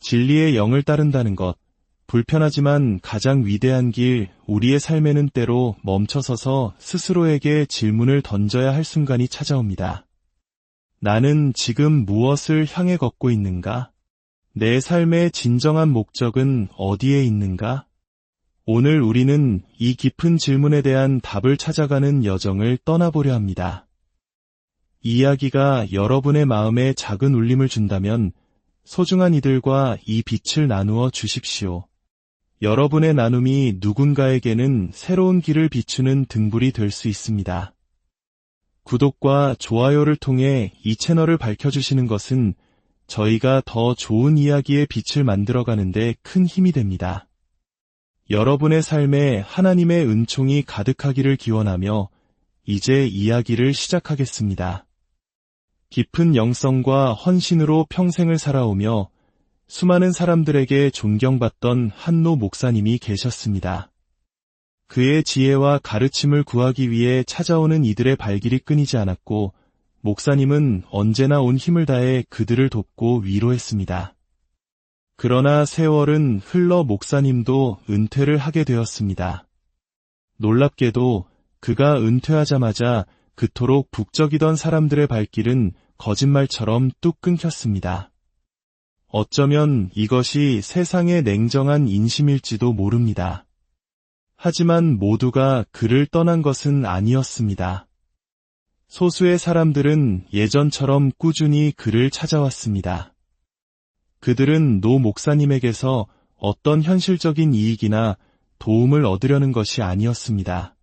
진리의 영을 따른다는 것, 불편하지만 가장 위대한 길, 우리의 삶에는 때로 멈춰서서 스스로에게 질문을 던져야 할 순간이 찾아옵니다. 나는 지금 무엇을 향해 걷고 있는가? 내 삶의 진정한 목적은 어디에 있는가? 오늘 우리는 이 깊은 질문에 대한 답을 찾아가는 여정을 떠나보려 합니다. 이 이야기가 여러분의 마음에 작은 울림을 준다면 소중한 이들과 이 빛을 나누어 주십시오. 여러분의 나눔이 누군가에게는 새로운 길을 비추는 등불이 될 수 있습니다. 구독과 좋아요를 통해 이 채널을 밝혀주시는 것은 저희가 더 좋은 이야기의 빛을 만들어가는 데 큰 힘이 됩니다. 여러분의 삶에 하나님의 은총이 가득하기를 기원하며 이제 이야기를 시작하겠습니다. 깊은 영성과 헌신으로 평생을 살아오며 수많은 사람들에게 존경받던 한노 목사님이 계셨습니다. 그의 지혜와 가르침을 구하기 위해 찾아오는 이들의 발길이 끊이지 않았고 목사님은 언제나 온 힘을 다해 그들을 돕고 위로했습니다. 그러나 세월은 흘러 목사님도 은퇴를 하게 되었습니다. 놀랍게도 그가 은퇴하자마자 그토록 북적이던 사람들의 발길은 거짓말처럼 뚝 끊겼습니다. 어쩌면 이것이 세상의 냉정한 인심일지도 모릅니다. 하지만 모두가 그를 떠난 것은 아니었습니다. 소수의 사람들은 예전처럼 꾸준히 그를 찾아왔습니다. 그들은 노 목사님에게서 어떤 현실적인 이익이나 도움을 얻으려는 것이 아니었습니다.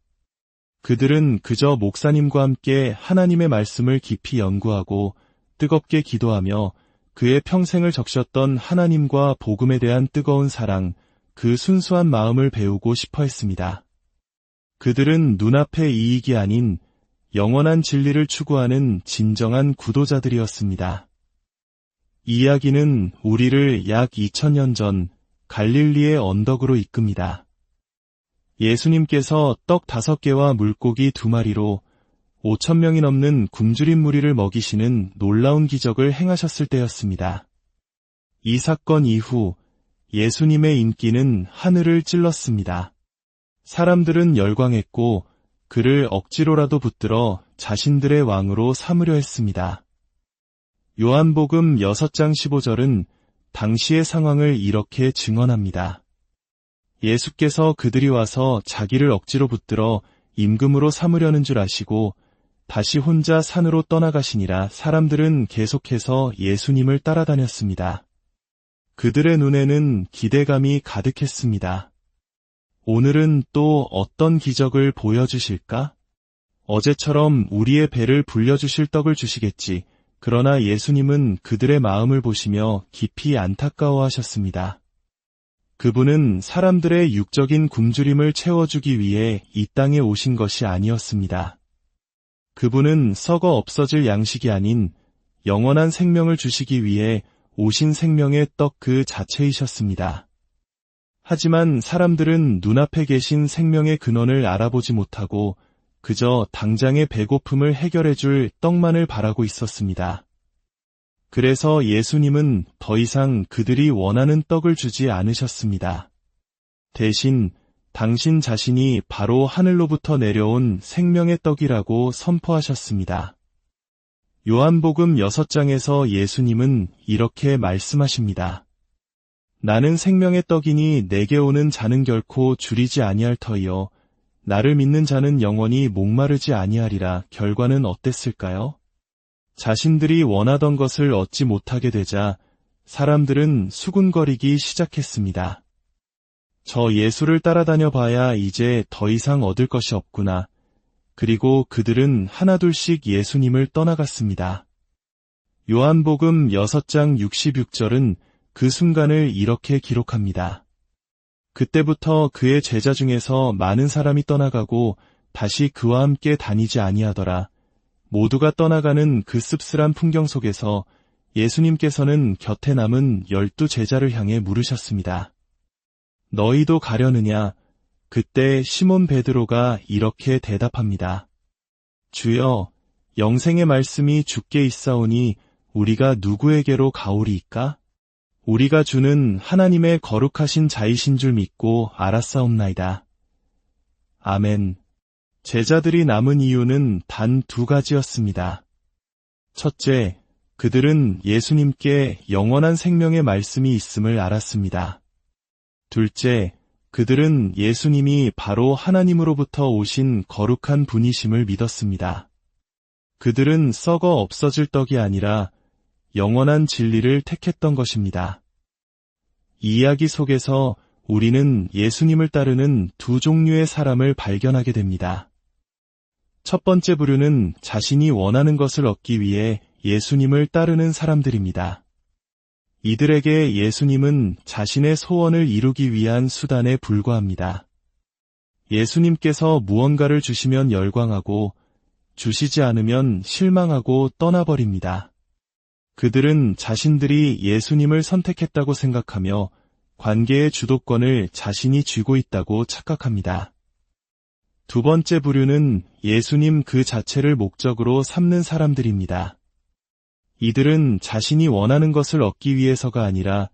그들은 그저 목사님과 함께 하나님의 말씀을 깊이 연구하고 뜨겁게 기도하며 그의 평생을 적셨던 하나님과 복음에 대한 뜨거운 사랑, 그 순수한 마음을 배우고 싶어 했습니다. 그들은 눈앞의 이익이 아닌 영원한 진리를 추구하는 진정한 구도자들이었습니다. 이 이야기는 우리를 약 2000년 전 갈릴리의 언덕으로 이끕니다. 예수님께서 떡 5개와 물고기 2마리로 5000명이 넘는 굶주린 무리를 먹이시는 놀라운 기적을 행하셨을 때였습니다. 이 사건 이후 예수님의 인기는 하늘을 찔렀습니다. 사람들은 열광했고 그를 억지로라도 붙들어 자신들의 왕으로 삼으려 했습니다. 요한복음 6장 15절은 당시의 상황을 이렇게 증언합니다. 예수께서 그들이 와서 자기를 억지로 붙들어 임금으로 삼으려는 줄 아시고 다시 혼자 산으로 떠나가시니라. 사람들은 계속해서 예수님을 따라다녔습니다. 그들의 눈에는 기대감이 가득했습니다. 오늘은 또 어떤 기적을 보여주실까? 어제처럼 우리의 배를 불려주실 떡을 주시겠지. 그러나 예수님은 그들의 마음을 보시며 깊이 안타까워하셨습니다. 그분은 사람들의 육적인 굶주림을 채워주기 위해 이 땅에 오신 것이 아니었습니다. 그분은 썩어 없어질 양식이 아닌 영원한 생명을 주시기 위해 오신 생명의 떡 그 자체이셨습니다. 하지만 사람들은 눈앞에 계신 생명의 근원을 알아보지 못하고 그저 당장의 배고픔을 해결해줄 떡만을 바라고 있었습니다. 그래서 예수님은 더 이상 그들이 원하는 떡을 주지 않으셨습니다. 대신 당신 자신이 바로 하늘로부터 내려온 생명의 떡이라고 선포하셨습니다. 요한복음 6장에서 예수님은 이렇게 말씀하십니다. 나는 생명의 떡이니 내게 오는 자는 결코 줄이지 아니할 터이요 나를 믿는 자는 영원히 목마르지 아니하리라. 결과는 어땠을까요? 자신들이 원하던 것을 얻지 못하게 되자 사람들은 수군거리기 시작했습니다. 저 예수를 따라다녀 봐야 이제 더 이상 얻을 것이 없구나. 그리고 그들은 하나둘씩 예수님을 떠나갔습니다. 요한복음 6장 66절은 그 순간을 이렇게 기록합니다. 그때부터 그의 제자 중에서 많은 사람이 떠나가고 다시 그와 함께 다니지 아니하더라. 모두가 떠나가는 그 씁쓸한 풍경 속에서 예수님께서는 곁에 남은 12 제자를 향해 물으셨습니다. 너희도 가려느냐? 그때 시몬 베드로가 이렇게 대답합니다. 주여, 영생의 말씀이 주께 있사오니 우리가 누구에게로 가오리이까? 우리가 주는 하나님의 거룩하신 자이신 줄 믿고 알았사옵나이다. 아멘. 제자들이 남은 이유는 단 2가지였습니다. 첫째, 그들은 예수님께 영원한 생명의 말씀이 있음을 알았습니다. 둘째, 그들은 예수님이 바로 하나님으로부터 오신 거룩한 분이심을 믿었습니다. 그들은 썩어 없어질 떡이 아니라 영원한 진리를 택했던 것입니다. 이 이야기 속에서 우리는 예수님을 따르는 2 종류의 사람을 발견하게 됩니다. 첫 번째 부류는 자신이 원하는 것을 얻기 위해 예수님을 따르는 사람들입니다. 이들에게 예수님은 자신의 소원을 이루기 위한 수단에 불과합니다. 예수님께서 무언가를 주시면 열광하고 주시지 않으면 실망하고 떠나버립니다. 그들은 자신들이 예수님을 선택했다고 생각하며 관계의 주도권을 자신이 쥐고 있다고 착각합니다. 두 번째 부류는 예수님 그 자체를 목적으로 삼는 사람들입니다. 이들은 자신이 원하는 것을 얻기 위해서가 아니라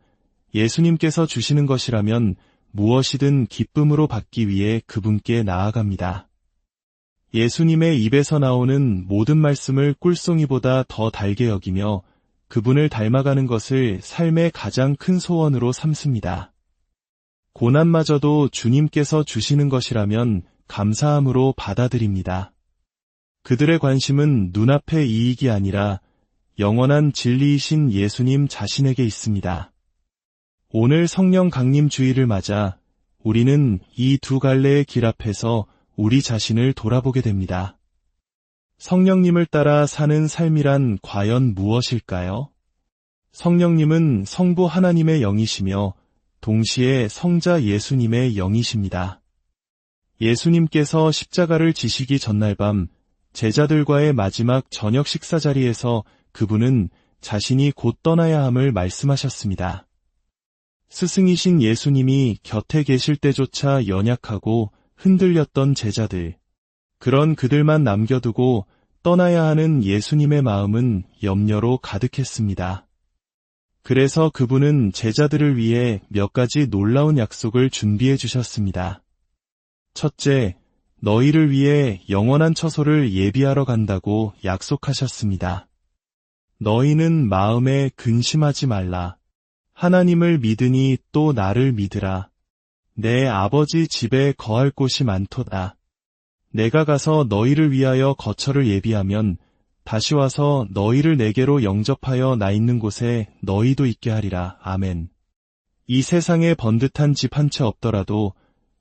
예수님께서 주시는 것이라면 무엇이든 기쁨으로 받기 위해 그분께 나아갑니다. 예수님의 입에서 나오는 모든 말씀을 꿀송이보다 더 달게 여기며 그분을 닮아가는 것을 삶의 가장 큰 소원으로 삼습니다. 고난마저도 주님께서 주시는 것이라면 감사함으로 받아들입니다. 그들의 관심은 눈앞의 이익이 아니라 영원한 진리이신 예수님 자신에게 있습니다. 오늘 성령 강림 주일을 맞아 우리는 이 2 갈래의 길 앞에서 우리 자신을 돌아보게 됩니다. 성령님을 따라 사는 삶이란 과연 무엇일까요? 성령님은 성부 하나님의 영이시며 동시에 성자 예수님의 영이십니다. 예수님께서 십자가를 지시기 전날 밤 제자들과의 마지막 저녁 식사 자리에서 그분은 자신이 곧 떠나야 함을 말씀하셨습니다. 스승이신 예수님이 곁에 계실 때조차 연약하고 흔들렸던 제자들, 그런 그들만 남겨두고 떠나야 하는 예수님의 마음은 염려로 가득했습니다. 그래서 그분은 제자들을 위해 몇 가지 놀라운 약속을 준비해 주셨습니다. 첫째, 너희를 위해 영원한 처소를 예비하러 간다고 약속하셨습니다. 너희는 마음에 근심하지 말라. 하나님을 믿으니 또 나를 믿으라. 내 아버지 집에 거할 곳이 많도다. 내가 가서 너희를 위하여 거처를 예비하면 다시 와서 너희를 내게로 영접하여 나 있는 곳에 너희도 있게 하리라. 아멘. 이 세상에 번듯한 집 한 채 없더라도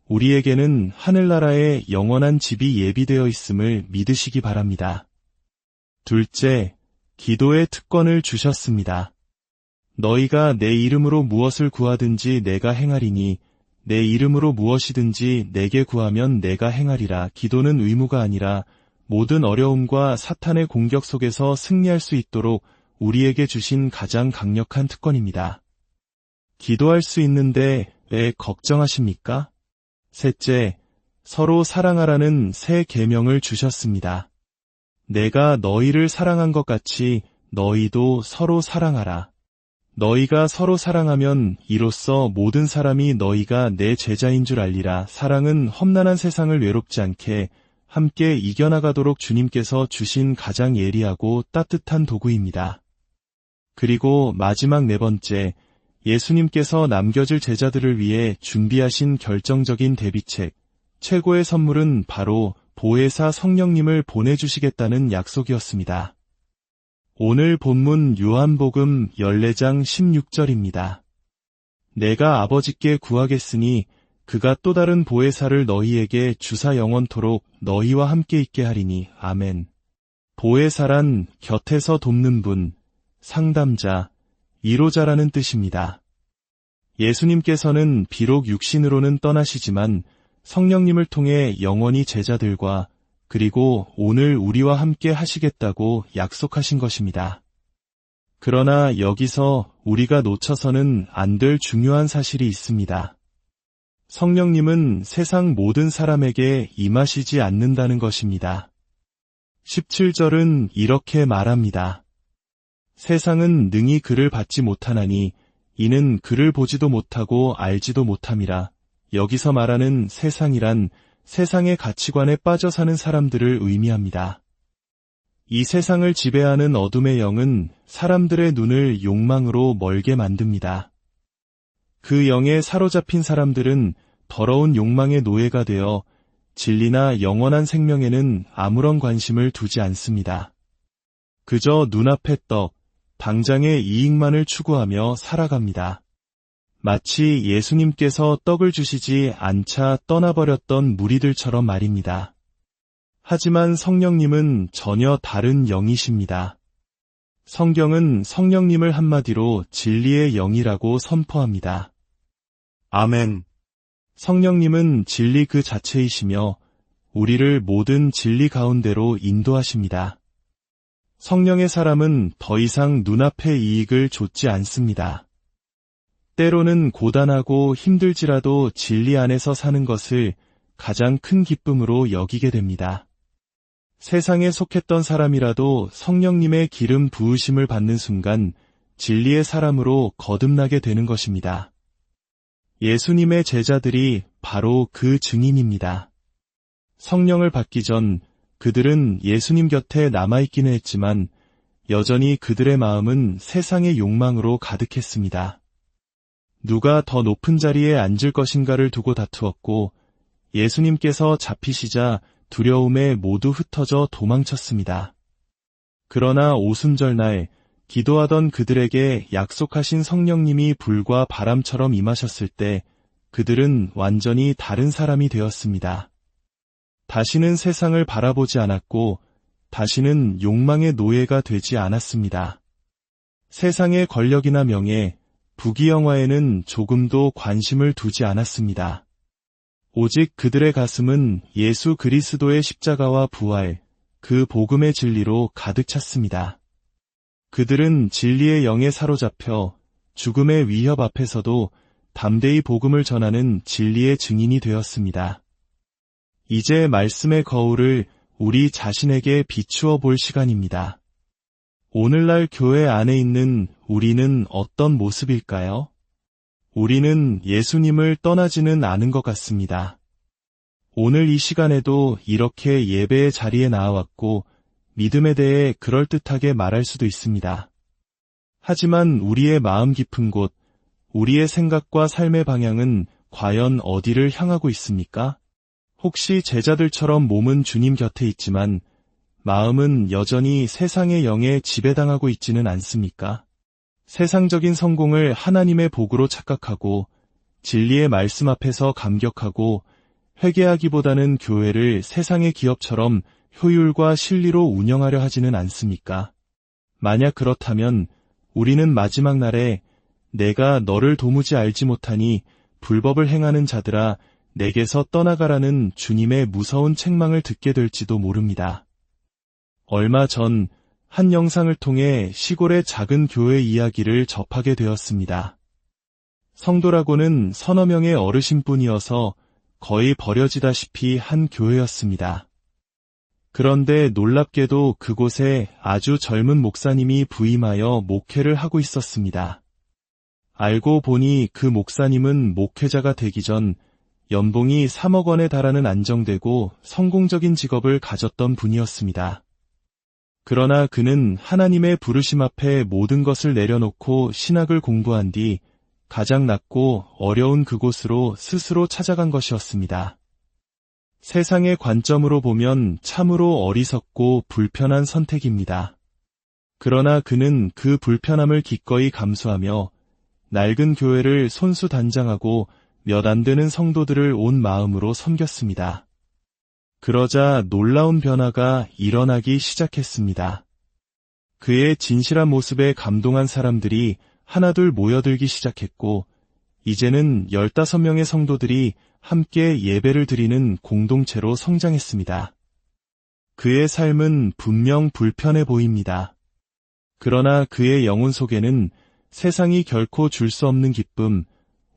우리에게는 하늘나라에 영원한 집이 예비되어 있음을 믿으시기 바랍니다. 둘째, 기도의 특권을 주셨습니다. 너희가 내 이름으로 무엇을 구하든지 내가 행하리니 내 이름으로 무엇이든지 내게 구하면 내가 행하리라. 기도는 의무가 아니라 모든 어려움과 사탄의 공격 속에서 승리할 수 있도록 우리에게 주신 가장 강력한 특권입니다. 기도할 수 있는데 왜 걱정하십니까? 셋째, 서로 사랑하라는 새 계명을 주셨습니다. 내가 너희를 사랑한 것 같이 너희도 서로 사랑하라. 너희가 서로 사랑하면 이로써 모든 사람이 너희가 내 제자인 줄 알리라. 사랑은 험난한 세상을 외롭지 않게 함께 이겨나가도록 주님께서 주신 가장 예리하고 따뜻한 도구입니다. 그리고 마지막 4번째, 예수님께서 남겨질 제자들을 위해 준비하신 결정적인 대비책, 최고의 선물은 바로 보혜사 성령님을 보내주시겠다는 약속이었습니다. 오늘 본문 요한복음 14장 16절입니다. 내가 아버지께 구하겠으니 그가 또 다른 보혜사를 너희에게 주사 영원토록 너희와 함께 있게 하리니. 아멘. 보혜사란 곁에서 돕는 분, 상담자, 위로자라는 뜻입니다. 예수님께서는 비록 육신으로는 떠나시지만 성령님을 통해 영원히 제자들과 그리고 오늘 우리와 함께 하시겠다고 약속하신 것입니다. 그러나 여기서 우리가 놓쳐서는 안 될 중요한 사실이 있습니다. 성령님은 세상 모든 사람에게 임하시지 않는다는 것입니다. 17절은 이렇게 말합니다. 세상은 능히 그를 받지 못하나니 이는 그를 보지도 못하고 알지도 못함이라. 여기서 말하는 세상이란 세상의 가치관에 빠져 사는 사람들을 의미합니다. 이 세상을 지배하는 어둠의 영은 사람들의 눈을 욕망으로 멀게 만듭니다. 그 영에 사로잡힌 사람들은 더러운 욕망의 노예가 되어 진리나 영원한 생명에는 아무런 관심을 두지 않습니다. 그저 눈앞의 떡, 당장의 이익만을 추구하며 살아갑니다. 마치 예수님께서 떡을 주시지 않자 떠나버렸던 무리들처럼 말입니다. 하지만 성령님은 전혀 다른 영이십니다. 성경은 성령님을 한마디로 진리의 영이라고 선포합니다. 아멘. 성령님은 진리 그 자체이시며 우리를 모든 진리 가운데로 인도하십니다. 성령의 사람은 더 이상 눈앞의 이익을 좇지 않습니다. 때로는 고단하고 힘들지라도 진리 안에서 사는 것을 가장 큰 기쁨으로 여기게 됩니다. 세상에 속했던 사람이라도 성령님의 기름 부으심을 받는 순간 진리의 사람으로 거듭나게 되는 것입니다. 예수님의 제자들이 바로 그 증인입니다. 성령을 받기 전 그들은 예수님 곁에 남아있기는 했지만 여전히 그들의 마음은 세상의 욕망으로 가득했습니다. 누가 더 높은 자리에 앉을 것인가를 두고 다투었고 예수님께서 잡히시자 두려움에 모두 흩어져 도망쳤습니다. 그러나 오순절날 기도하던 그들에게 약속하신 성령님이 불과 바람처럼 임하셨을 때 그들은 완전히 다른 사람이 되었습니다. 다시는 세상을 바라보지 않았고 다시는 욕망의 노예가 되지 않았습니다. 세상의 권력이나 명예, 부귀영화에는 조금도 관심을 두지 않았습니다. 오직 그들의 가슴은 예수 그리스도의 십자가와 부활, 그 복음의 진리로 가득 찼습니다. 그들은 진리의 영에 사로잡혀 죽음의 위협 앞에서도 담대히 복음을 전하는 진리의 증인이 되었습니다. 이제 말씀의 거울을 우리 자신에게 비추어 볼 시간입니다. 오늘날 교회 안에 있는 우리는 어떤 모습일까요? 우리는 예수님을 떠나지는 않은 것 같습니다. 오늘 이 시간에도 이렇게 예배의 자리에 나와왔고 믿음에 대해 그럴듯하게 말할 수도 있습니다. 하지만 우리의 마음 깊은 곳, 우리의 생각과 삶의 방향은 과연 어디를 향하고 있습니까? 혹시 제자들처럼 몸은 주님 곁에 있지만 마음은 여전히 세상의 영에 지배당하고 있지는 않습니까? 세상적인 성공을 하나님의 복으로 착각하고 진리의 말씀 앞에서 감격하고 회개하기보다는 교회를 세상의 기업처럼 효율과 실리로 운영하려 하지는 않습니까? 만약 그렇다면 우리는 마지막 날에 내가 너를 도무지 알지 못하니 불법을 행하는 자들아 내게서 떠나가라는 주님의 무서운 책망을 듣게 될지도 모릅니다. 얼마 전 한 영상을 통해 시골의 작은 교회 이야기를 접하게 되었습니다. 성도라고는 서너 명의 어르신뿐이어서 거의 버려지다시피 한 교회였습니다. 그런데 놀랍게도 그곳에 아주 젊은 목사님이 부임하여 목회를 하고 있었습니다. 알고 보니 그 목사님은 목회자가 되기 전 연봉이 3억 원에 달하는 안정되고 성공적인 직업을 가졌던 분이었습니다. 그러나 그는 하나님의 부르심 앞에 모든 것을 내려놓고 신학을 공부한 뒤 가장 낮고 어려운 그곳으로 스스로 찾아간 것이었습니다. 세상의 관점으로 보면 참으로 어리석고 불편한 선택입니다. 그러나 그는 그 불편함을 기꺼이 감수하며 낡은 교회를 손수단장하고 몇 안 되는 성도들을 온 마음으로 섬겼습니다. 그러자 놀라운 변화가 일어나기 시작했습니다. 그의 진실한 모습에 감동한 사람들이 하나둘 모여들기 시작했고 이제는 15명의 성도들이 함께 예배를 드리는 공동체로 성장했습니다. 그의 삶은 분명 불편해 보입니다. 그러나 그의 영혼 속에는 세상이 결코 줄 수 없는 기쁨,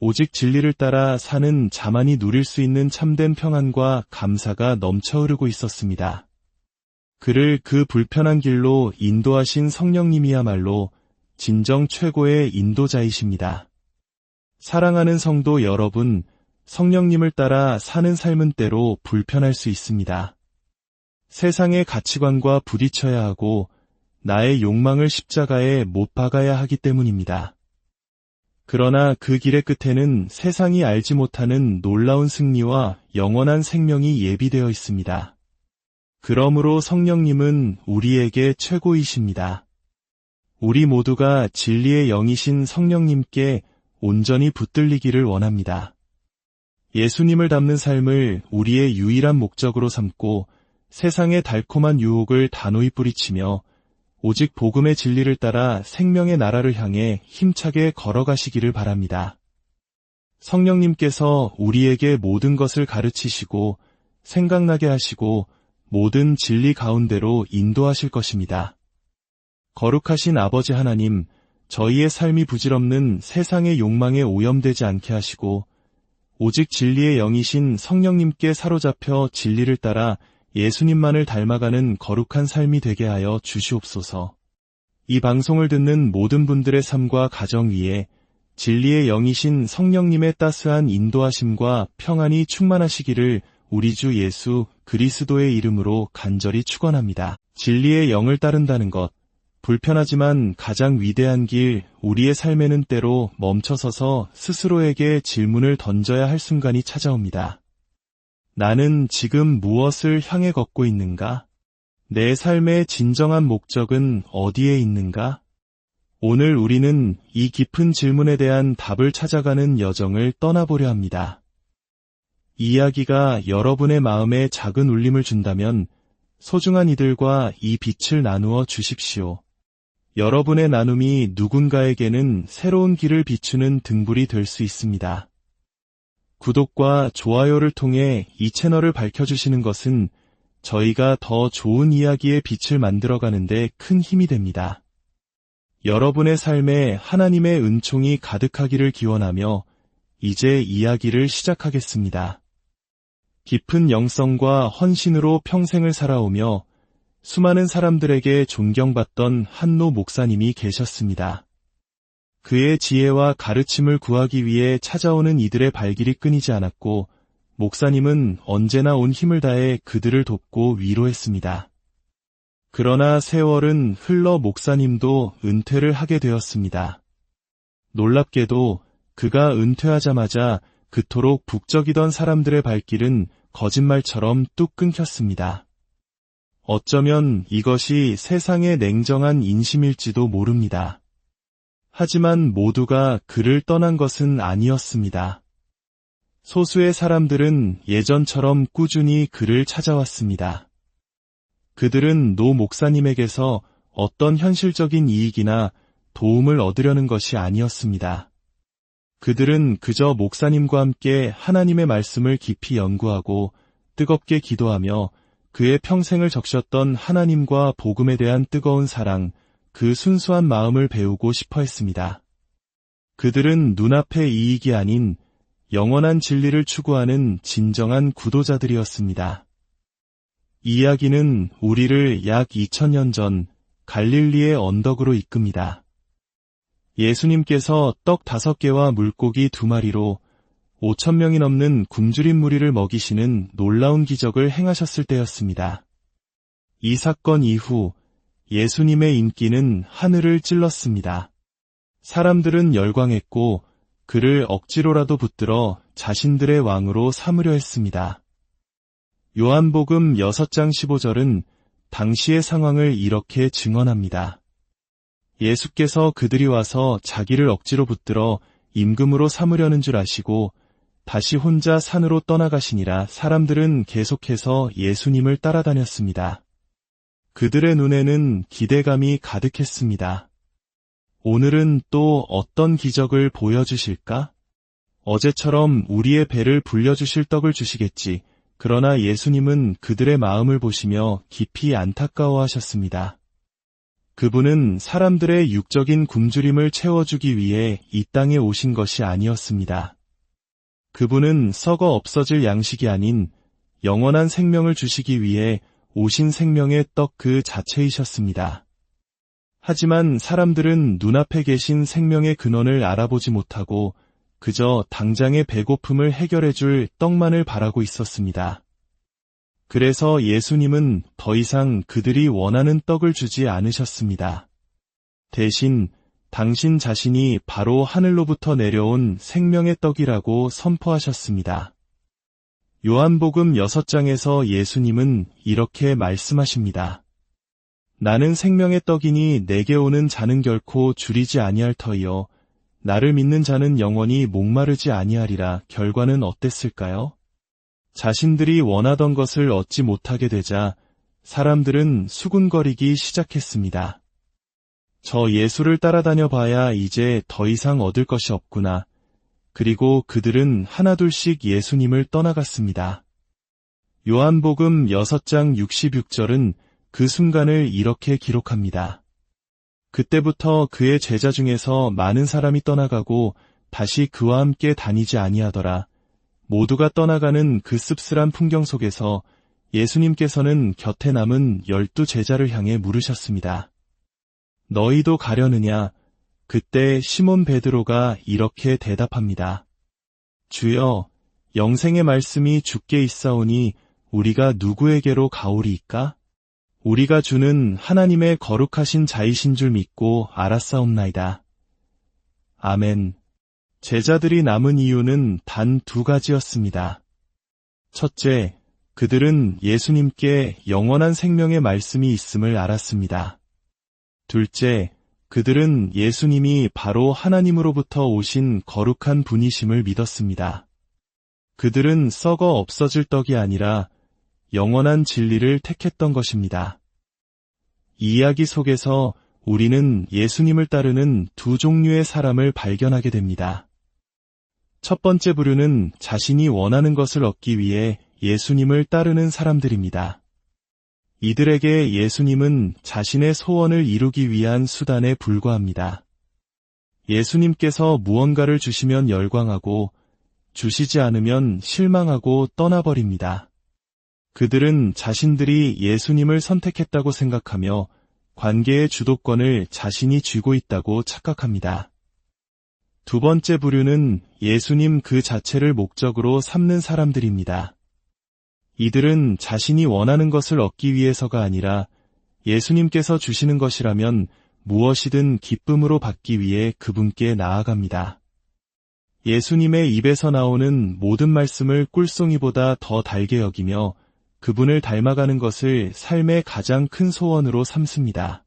오직 진리를 따라 사는 자만이 누릴 수 있는 참된 평안과 감사가 넘쳐 흐르고 있었습니다. 그를 그 불편한 길로 인도하신 성령님이야말로 진정 최고의 인도자이십니다. 사랑하는 성도 여러분, 성령님을 따라 사는 삶은 때로 불편할 수 있습니다. 세상의 가치관과 부딪혀야 하고 나의 욕망을 십자가에 못 박아야 하기 때문입니다. 그러나 그 길의 끝에는 세상이 알지 못하는 놀라운 승리와 영원한 생명이 예비되어 있습니다. 그러므로 성령님은 우리에게 최고이십니다. 우리 모두가 진리의 영이신 성령님께 온전히 붙들리기를 원합니다. 예수님을 닮는 삶을 우리의 유일한 목적으로 삼고 세상의 달콤한 유혹을 단호히 뿌리치며 오직 복음의 진리를 따라 생명의 나라를 향해 힘차게 걸어가시기를 바랍니다. 성령님께서 우리에게 모든 것을 가르치시고 생각나게 하시고 모든 진리 가운데로 인도하실 것입니다. 거룩하신 아버지 하나님, 저희의 삶이 부질없는 세상의 욕망에 오염되지 않게 하시고 오직 진리의 영이신 성령님께 사로잡혀 진리를 따라 예수님만을 닮아가는 거룩한 삶이 되게 하여 주시옵소서. 이 방송을 듣는 모든 분들의 삶과 가정 위에 진리의 영이신 성령님의 따스한 인도하심과 평안이 충만하시기를 우리 주 예수 그리스도의 이름으로 간절히 축원합니다. 진리의 영을 따른다는 것, 불편하지만 가장 위대한 길, 우리의 삶에는 때로 멈춰서서 스스로에게 질문을 던져야 할 순간이 찾아옵니다. 나는 지금 무엇을 향해 걷고 있는가? 내 삶의 진정한 목적은 어디에 있는가? 오늘 우리는 이 깊은 질문에 대한 답을 찾아가는 여정을 떠나보려 합니다. 이 이야기가 여러분의 마음에 작은 울림을 준다면 소중한 이들과 이 빛을 나누어 주십시오. 여러분의 나눔이 누군가에게는 새로운 길을 비추는 등불이 될 수 있습니다. 구독과 좋아요를 통해 이 채널을 밝혀주시는 것은 저희가 더 좋은 이야기의 빛을 만들어가는 데 큰 힘이 됩니다. 여러분의 삶에 하나님의 은총이 가득하기를 기원하며 이제 이야기를 시작하겠습니다. 깊은 영성과 헌신으로 평생을 살아오며 수많은 사람들에게 존경받던 한노 목사님이 계셨습니다. 그의 지혜와 가르침을 구하기 위해 찾아오는 이들의 발길이 끊이지 않았고 목사님은 언제나 온 힘을 다해 그들을 돕고 위로했습니다. 그러나 세월은 흘러 목사님도 은퇴를 하게 되었습니다. 놀랍게도 그가 은퇴하자마자 그토록 북적이던 사람들의 발길은 거짓말처럼 뚝 끊겼습니다. 어쩌면 이것이 세상의 냉정한 인심일지도 모릅니다. 하지만 모두가 그를 떠난 것은 아니었습니다. 소수의 사람들은 예전처럼 꾸준히 그를 찾아왔습니다. 그들은 노 목사님에게서 어떤 현실적인 이익이나 도움을 얻으려는 것이 아니었습니다. 그들은 그저 목사님과 함께 하나님의 말씀을 깊이 연구하고 뜨겁게 기도하며 그의 평생을 적셨던 하나님과 복음에 대한 뜨거운 사랑, 그 순수한 마음을 배우고 싶어 했습니다. 그들은 눈앞의 이익이 아닌 영원한 진리를 추구하는 진정한 구도자들이었습니다. 이 이야기는 우리를 약 2000년 전 갈릴리의 언덕으로 이끕니다. 예수님께서 떡 5개와 물고기 2마리로 5000명이 넘는 굶주린 무리를 먹이시는 놀라운 기적을 행하셨을 때였습니다. 이 사건 이후 예수님의 인기는 하늘을 찔렀습니다. 사람들은 열광했고 그를 억지로라도 붙들어 자신들의 왕으로 삼으려 했습니다. 요한복음 6장 15절은 당시의 상황을 이렇게 증언합니다. 예수께서 그들이 와서 자기를 억지로 붙들어 임금으로 삼으려는 줄 아시고 다시 혼자 산으로 떠나가시니라. 사람들은 계속해서 예수님을 따라다녔습니다. 그들의 눈에는 기대감이 가득했습니다. 오늘은 또 어떤 기적을 보여주실까? 어제처럼 우리의 배를 불려주실 떡을 주시겠지. 그러나 예수님은 그들의 마음을 보시며 깊이 안타까워하셨습니다. 그분은 사람들의 육적인 굶주림을 채워주기 위해 이 땅에 오신 것이 아니었습니다. 그분은 썩어 없어질 양식이 아닌 영원한 생명을 주시기 위해 오신 생명의 떡 그 자체이셨습니다. 하지만 사람들은 눈앞에 계신 생명의 근원을 알아보지 못하고 그저 당장의 배고픔을 해결해줄 떡만을 바라고 있었습니다. 그래서 예수님은 더 이상 그들이 원하는 떡을 주지 않으셨습니다. 대신 당신 자신이 바로 하늘로부터 내려온 생명의 떡이라고 선포하셨습니다. 요한복음 6장에서 예수님은 이렇게 말씀하십니다. 나는 생명의 떡이니 내게 오는 자는 결코 줄이지 아니할 터이요 나를 믿는 자는 영원히 목마르지 아니하리라. 결과는 어땠을까요? 자신들이 원하던 것을 얻지 못하게 되자 사람들은 수군거리기 시작했습니다. 저 예수를 따라다녀 봐야 이제 더 이상 얻을 것이 없구나. 그리고 그들은 하나둘씩 예수님을 떠나갔습니다. 요한복음 6장 66절은 그 순간을 이렇게 기록합니다. 그때부터 그의 제자 중에서 많은 사람이 떠나가고 다시 그와 함께 다니지 아니하더라. 모두가 떠나가는 그 씁쓸한 풍경 속에서 예수님께서는 곁에 남은 12 제자를 향해 물으셨습니다. 너희도 가려느냐? 그때 시몬 베드로가 이렇게 대답합니다. 주여, 영생의 말씀이 주께 있사오니 우리가 누구에게로 가오리이까? 우리가 주는 하나님의 거룩하신 자이신 줄 믿고 알았사옵나이다. 아멘. 제자들이 남은 이유는 단 2가지였습니다. 첫째, 그들은 예수님께 영원한 생명의 말씀이 있음을 알았습니다. 둘째, 그들은 예수님이 바로 하나님으로부터 오신 거룩한 분이심을 믿었습니다. 그들은 썩어 없어질 떡이 아니라 영원한 진리를 택했던 것입니다. 이 이야기 속에서 우리는 예수님을 따르는 2 종류의 사람을 발견하게 됩니다. 첫 번째 부류는 자신이 원하는 것을 얻기 위해 예수님을 따르는 사람들입니다. 이들에게 예수님은 자신의 소원을 이루기 위한 수단에 불과합니다. 예수님께서 무언가를 주시면 열광하고 주시지 않으면 실망하고 떠나버립니다. 그들은 자신들이 예수님을 선택했다고 생각하며 관계의 주도권을 자신이 쥐고 있다고 착각합니다. 두 번째 부류는 예수님 그 자체를 목적으로 삼는 사람들입니다. 이들은 자신이 원하는 것을 얻기 위해서가 아니라 예수님께서 주시는 것이라면 무엇이든 기쁨으로 받기 위해 그분께 나아갑니다. 예수님의 입에서 나오는 모든 말씀을 꿀송이보다 더 달게 여기며 그분을 닮아가는 것을 삶의 가장 큰 소원으로 삼습니다.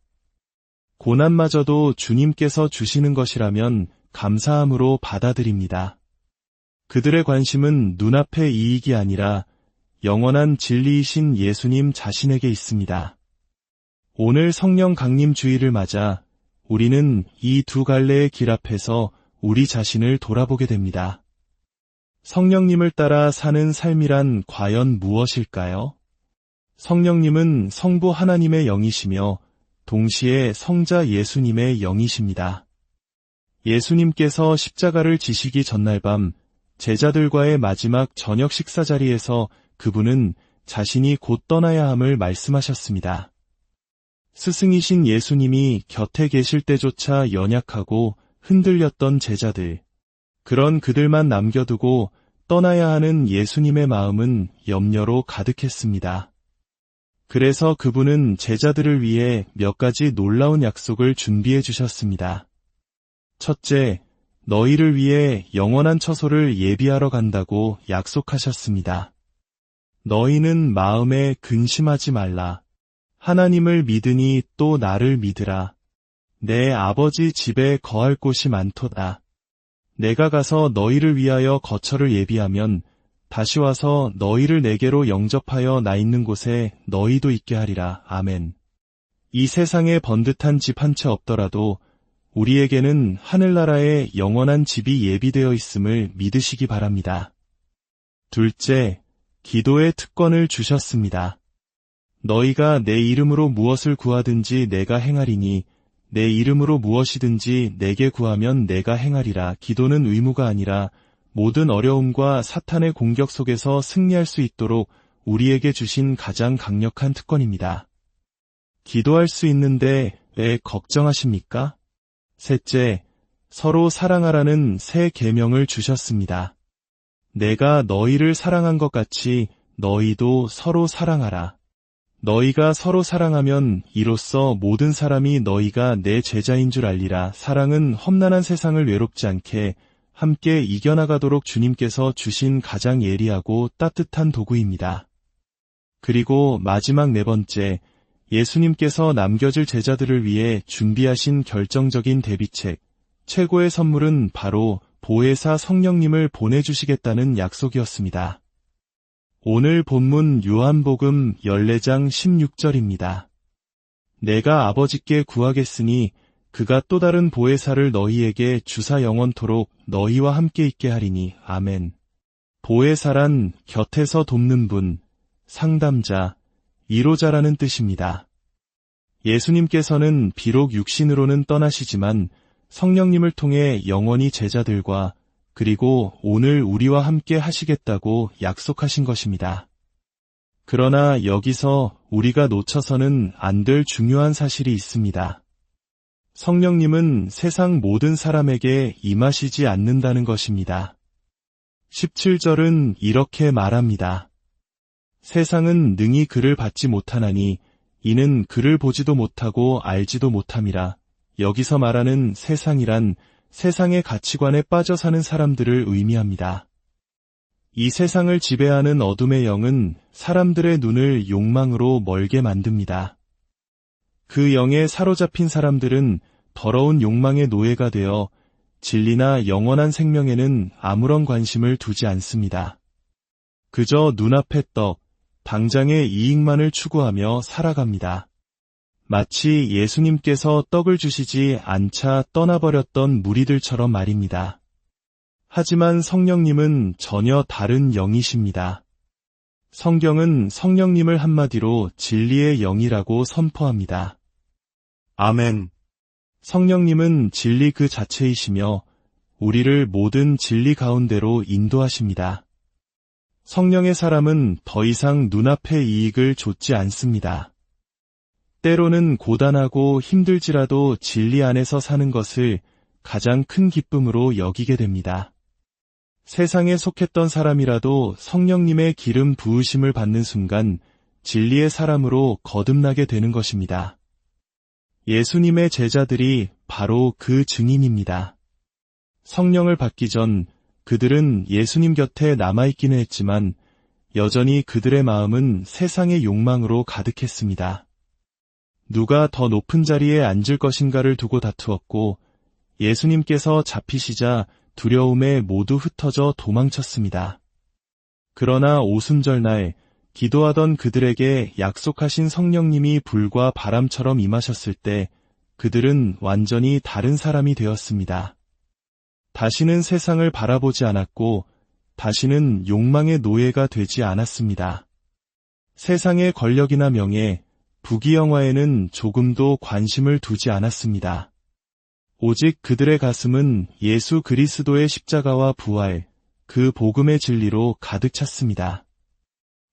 고난마저도 주님께서 주시는 것이라면 감사함으로 받아들입니다. 그들의 관심은 눈앞의 이익이 아니라 영원한 진리이신 예수님 자신에게 있습니다. 오늘 성령 강림 주일을 맞아 우리는 이 2 갈래의 길 앞에서 우리 자신을 돌아보게 됩니다. 성령님을 따라 사는 삶이란 과연 무엇일까요? 성령님은 성부 하나님의 영이시며 동시에 성자 예수님의 영이십니다. 예수님께서 십자가를 지시기 전날 밤 제자들과의 마지막 저녁 식사 자리에서 그분은 자신이 곧 떠나야 함을 말씀하셨습니다. 스승이신 예수님이 곁에 계실 때조차 연약하고 흔들렸던 제자들, 그런 그들만 남겨두고 떠나야 하는 예수님의 마음은 염려로 가득했습니다. 그래서 그분은 제자들을 위해 몇 가지 놀라운 약속을 준비해 주셨습니다. 첫째, 너희를 위해 영원한 처소를 예비하러 간다고 약속하셨습니다. 너희는 마음에 근심하지 말라. 하나님을 믿으니 또 나를 믿으라. 내 아버지 집에 거할 곳이 많도다. 내가 가서 너희를 위하여 거처를 예비하면 다시 와서 너희를 내게로 영접하여 나 있는 곳에 너희도 있게 하리라. 아멘. 이 세상에 번듯한 집 한 채 없더라도 우리에게는 하늘나라에 영원한 집이 예비되어 있음을 믿으시기 바랍니다. 둘째, 기도의 특권을 주셨습니다. 너희가 내 이름으로 무엇을 구하든지 내가 행하리니 내 이름으로 무엇이든지 내게 구하면 내가 행하리라. 기도는 의무가 아니라 모든 어려움과 사탄의 공격 속에서 승리할 수 있도록 우리에게 주신 가장 강력한 특권입니다. 기도할 수 있는데 왜 걱정하십니까? 셋째, 서로 사랑하라는 새 계명을 주셨습니다. 내가 너희를 사랑한 것 같이 너희도 서로 사랑하라. 너희가 서로 사랑하면 이로써 모든 사람이 너희가 내 제자인 줄 알리라. 사랑은 험난한 세상을 외롭지 않게 함께 이겨나가도록 주님께서 주신 가장 예리하고 따뜻한 도구입니다. 그리고 마지막 네 번째, 예수님께서 남겨질 제자들을 위해 준비하신 결정적인 대비책, 최고의 선물은 바로 보혜사 성령님을 보내주시겠다는 약속이었습니다. 오늘 본문 요한복음 14장 16절입니다. 내가 아버지께 구하겠으니 그가 또 다른 보혜사를 너희에게 주사 영원토록 너희와 함께 있게 하리니. 아멘. 보혜사란 곁에서 돕는 분, 상담자, 위로자라는 뜻입니다. 예수님께서는 비록 육신으로는 떠나시지만 성령님을 통해 영원히 제자들과 그리고 오늘 우리와 함께 하시겠다고 약속하신 것입니다. 그러나 여기서 우리가 놓쳐서는 안 될 중요한 사실이 있습니다. 성령님은 세상 모든 사람에게 임하시지 않는다는 것입니다. 17절은 이렇게 말합니다. 세상은 능히 그를 받지 못하나니 이는 그를 보지도 못하고 알지도 못함이라. 여기서 말하는 세상이란 세상의 가치관에 빠져 사는 사람들을 의미합니다. 이 세상을 지배하는 어둠의 영은 사람들의 눈을 욕망으로 멀게 만듭니다. 그 영에 사로잡힌 사람들은 더러운 욕망의 노예가 되어 진리나 영원한 생명에는 아무런 관심을 두지 않습니다. 그저 눈앞의 떡, 당장의 이익만을 추구하며 살아갑니다. 마치 예수님께서 떡을 주시지 않자 떠나버렸던 무리들처럼 말입니다. 하지만 성령님은 전혀 다른 영이십니다. 성경은 성령님을 한마디로 진리의 영이라고 선포합니다. 아멘. 성령님은 진리 그 자체이시며 우리를 모든 진리 가운데로 인도하십니다. 성령의 사람은 더 이상 눈앞의 이익을 좇지 않습니다. 때로는 고단하고 힘들지라도 진리 안에서 사는 것을 가장 큰 기쁨으로 여기게 됩니다. 세상에 속했던 사람이라도 성령님의 기름 부으심을 받는 순간 진리의 사람으로 거듭나게 되는 것입니다. 예수님의 제자들이 바로 그 증인입니다. 성령을 받기 전 그들은 예수님 곁에 남아있기는 했지만 여전히 그들의 마음은 세상의 욕망으로 가득했습니다. 누가 더 높은 자리에 앉을 것인가를 두고 다투었고 예수님께서 잡히시자 두려움에 모두 흩어져 도망쳤습니다. 그러나 오순절날 기도하던 그들에게 약속하신 성령님이 불과 바람처럼 임하셨을 때 그들은 완전히 다른 사람이 되었습니다. 다시는 세상을 바라보지 않았고 다시는 욕망의 노예가 되지 않았습니다. 세상의 권력이나 명예, 부귀영화에는 조금도 관심을 두지 않았습니다. 오직 그들의 가슴은 예수 그리스도의 십자가와 부활, 그 복음의 진리로 가득 찼습니다.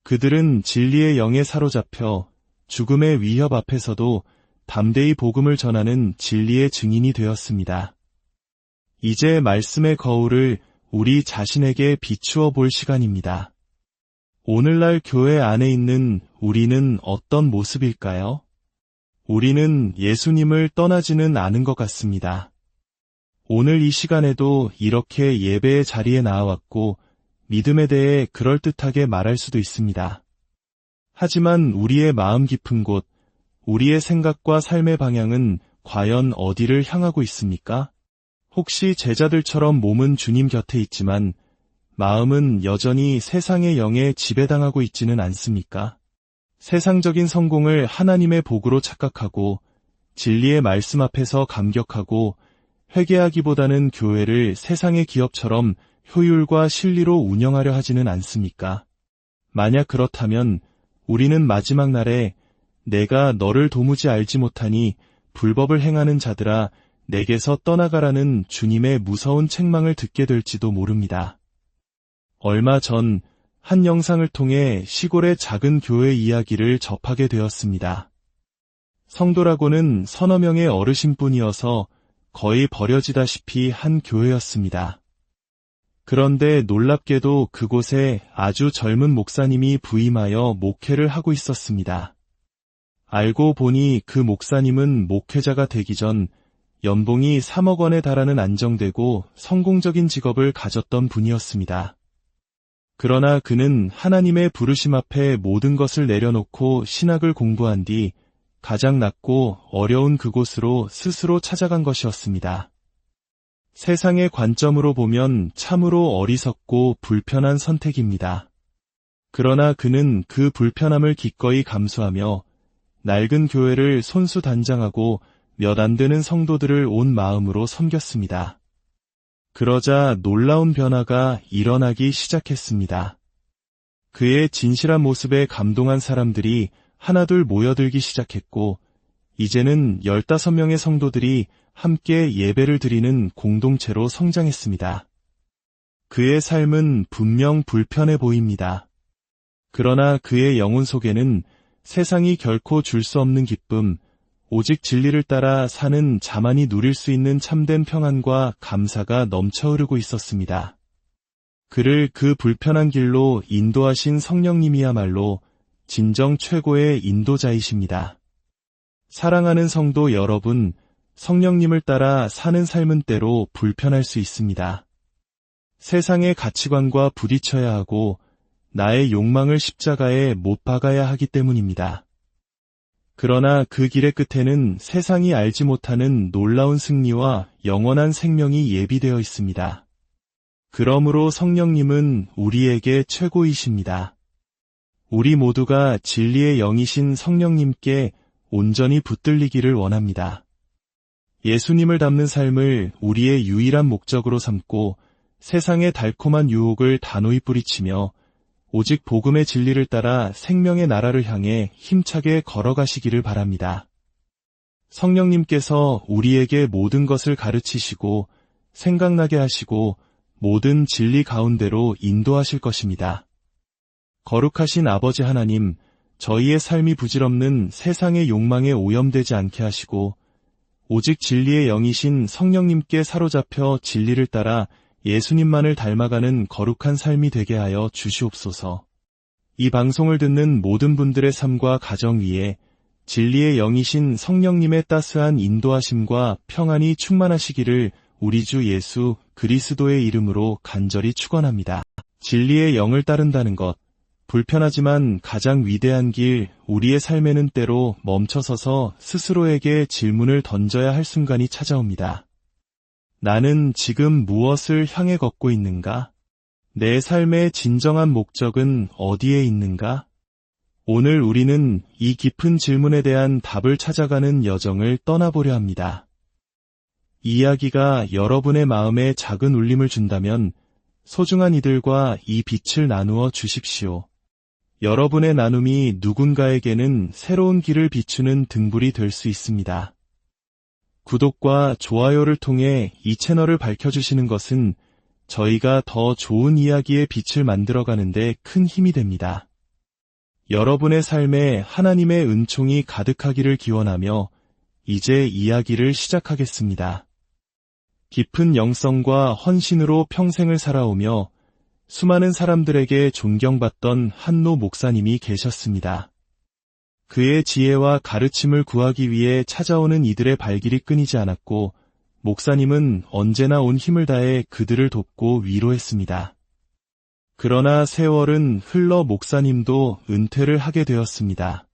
그들은 진리의 영에 사로잡혀 죽음의 위협 앞에서도 담대히 복음을 전하는 진리의 증인이 되었습니다. 이제 말씀의 거울을 우리 자신에게 비추어 볼 시간입니다. 오늘날 교회 안에 있는 우리는 어떤 모습일까요? 우리는 예수님을 떠나지는 않은 것 같습니다. 오늘 이 시간에도 이렇게 예배의 자리에 나와왔고 믿음에 대해 그럴듯하게 말할 수도 있습니다. 하지만 우리의 마음 깊은 곳, 우리의 생각과 삶의 방향은 과연 어디를 향하고 있습니까? 혹시 제자들처럼 몸은 주님 곁에 있지만 마음은 여전히 세상의 영에 지배당하고 있지는 않습니까? 세상적인 성공을 하나님의 복으로 착각하고 진리의 말씀 앞에서 감격하고 회개하기보다는 교회를 세상의 기업처럼 효율과 실리로 운영하려 하지는 않습니까? 만약 그렇다면 우리는 마지막 날에 내가 너를 도무지 알지 못하니 불법을 행하는 자들아 내게서 떠나가라는 주님의 무서운 책망을 듣게 될지도 모릅니다. 얼마 전 한 영상을 통해 시골의 작은 교회 이야기를 접하게 되었습니다. 성도라고는 서너 명의 어르신뿐이어서 거의 버려지다시피 한 교회였습니다. 그런데 놀랍게도 그곳에 아주 젊은 목사님이 부임하여 목회를 하고 있었습니다. 알고 보니 그 목사님은 목회자가 되기 전 연봉이 3억 원에 달하는 안정되고 성공적인 직업을 가졌던 분이었습니다. 그러나 그는 하나님의 부르심 앞에 모든 것을 내려놓고 신학을 공부한 뒤 가장 낮고 어려운 그곳으로 스스로 찾아간 것이었습니다. 세상의 관점으로 보면 참으로 어리석고 불편한 선택입니다. 그러나 그는 그 불편함을 기꺼이 감수하며 낡은 교회를 손수단장하고 몇 안 되는 성도들을 온 마음으로 섬겼습니다. 그러자 놀라운 변화가 일어나기 시작했습니다. 그의 진실한 모습에 감동한 사람들이 하나둘 모여들기 시작했고, 이제는 15명의 성도들이 함께 예배를 드리는 공동체로 성장했습니다. 그의 삶은 분명 불편해 보입니다. 그러나 그의 영혼 속에는 세상이 결코 줄 수 없는 기쁨, 오직 진리를 따라 사는 자만이 누릴 수 있는 참된 평안과 감사가 넘쳐 흐르고 있었습니다. 그를 그 불편한 길로 인도하신 성령님이야말로 진정 최고의 인도자이십니다. 사랑하는 성도 여러분, 성령님을 따라 사는 삶은 때로 불편할 수 있습니다. 세상의 가치관과 부딪혀야 하고 나의 욕망을 십자가에 못 박아야 하기 때문입니다. 그러나 그 길의 끝에는 세상이 알지 못하는 놀라운 승리와 영원한 생명이 예비되어 있습니다. 그러므로 성령님은 우리에게 최고이십니다. 우리 모두가 진리의 영이신 성령님께 온전히 붙들리기를 원합니다. 예수님을 닮는 삶을 우리의 유일한 목적으로 삼고 세상의 달콤한 유혹을 단호히 뿌리치며 오직 복음의 진리를 따라 생명의 나라를 향해 힘차게 걸어가시기를 바랍니다. 성령님께서 우리에게 모든 것을 가르치시고 생각나게 하시고 모든 진리 가운데로 인도하실 것입니다. 거룩하신 아버지 하나님, 저희의 삶이 부질없는 세상의 욕망에 오염되지 않게 하시고 오직 진리의 영이신 성령님께 사로잡혀 진리를 따라 예수님만을 닮아가는 거룩한 삶이 되게 하여 주시옵소서. 이 방송을 듣는 모든 분들의 삶과 가정 위에 진리의 영이신 성령님의 따스한 인도하심과 평안이 충만하시기를 우리 주 예수 그리스도의 이름으로 간절히 축원합니다. 진리의 영을 따른다는 것, 불편하지만 가장 위대한 길, 우리의 삶에는 때로 멈춰서서 스스로에게 질문을 던져야 할 순간이 찾아옵니다. 나는 지금 무엇을 향해 걷고 있는가? 내 삶의 진정한 목적은 어디에 있는가? 오늘 우리는 이 깊은 질문에 대한 답을 찾아가는 여정을 떠나보려 합니다. 이 이야기가 여러분의 마음에 작은 울림을 준다면 소중한 이들과 이 빛을 나누어 주십시오. 여러분의 나눔이 누군가에게는 새로운 길을 비추는 등불이 될 수 있습니다. 구독과 좋아요를 통해 이 채널을 밝혀주시는 것은 저희가 더 좋은 이야기의 빛을 만들어가는데 큰 힘이 됩니다. 여러분의 삶에 하나님의 은총이 가득하기를 기원하며 이제 이야기를 시작하겠습니다. 깊은 영성과 헌신으로 평생을 살아오며 수많은 사람들에게 존경받던 한노 목사님이 계셨습니다. 그의 지혜와 가르침을 구하기 위해 찾아오는 이들의 발길이 끊이지 않았고 목사님은 언제나 온 힘을 다해 그들을 돕고 위로했습니다. 그러나 세월은 흘러 목사님도 은퇴를 하게 되었습니다.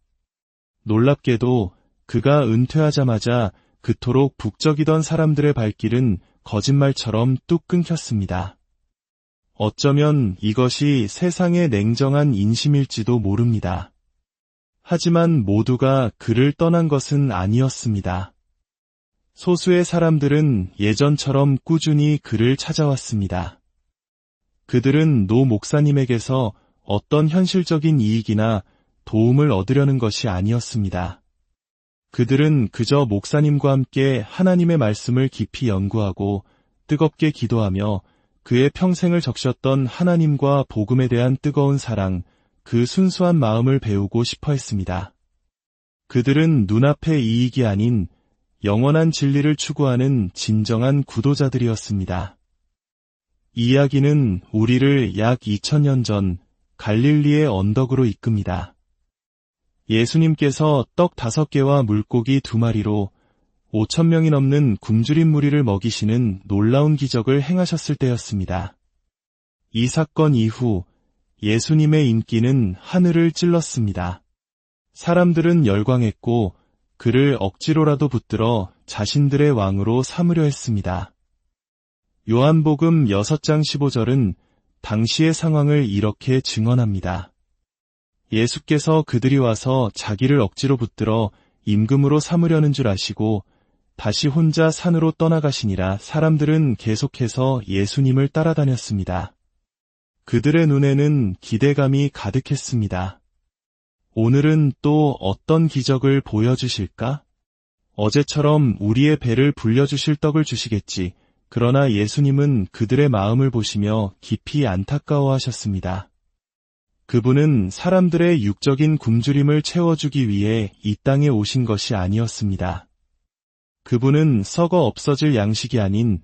놀랍게도 그가 은퇴하자마자 그토록 북적이던 사람들의 발길은 거짓말처럼 뚝 끊겼습니다. 어쩌면 이것이 세상의 냉정한 인심일지도 모릅니다. 하지만 모두가 그를 떠난 것은 아니었습니다. 소수의 사람들은 예전처럼 꾸준히 그를 찾아왔습니다. 그들은 노 목사님에게서 어떤 현실적인 이익이나 도움을 얻으려는 것이 아니었습니다. 그들은 그저 목사님과 함께 하나님의 말씀을 깊이 연구하고 뜨겁게 기도하며 그의 평생을 적셨던 하나님과 복음에 대한 뜨거운 사랑, 그 순수한 마음을 배우고 싶어 했습니다. 그들은 눈앞의 이익이 아닌 영원한 진리를 추구하는 진정한 구도자들이었습니다. 이 이야기는 우리를 약 2000년 전 갈릴리의 언덕으로 이끕니다. 예수님께서 떡 5개와 물고기 2마리로 5,000명이 넘는 굶주린 무리를 먹이시는 놀라운 기적을 행하셨을 때였습니다. 이 사건 이후 예수님의 인기는 하늘을 찔렀습니다. 사람들은 열광했고 그를 억지로라도 붙들어 자신들의 왕으로 삼으려 했습니다. 요한복음 6장 15절은 당시의 상황을 이렇게 증언합니다. 예수께서 그들이 와서 자기를 억지로 붙들어 임금으로 삼으려는 줄 아시고 다시 혼자 산으로 떠나가시니라. 사람들은 계속해서 예수님을 따라다녔습니다. 그들의 눈에는 기대감이 가득했습니다. 오늘은 또 어떤 기적을 보여주실까? 어제처럼 우리의 배를 불려주실 떡을 주시겠지. 그러나 예수님은 그들의 마음을 보시며 깊이 안타까워하셨습니다. 그분은 사람들의 육적인 굶주림을 채워주기 위해 이 땅에 오신 것이 아니었습니다. 그분은 썩어 없어질 양식이 아닌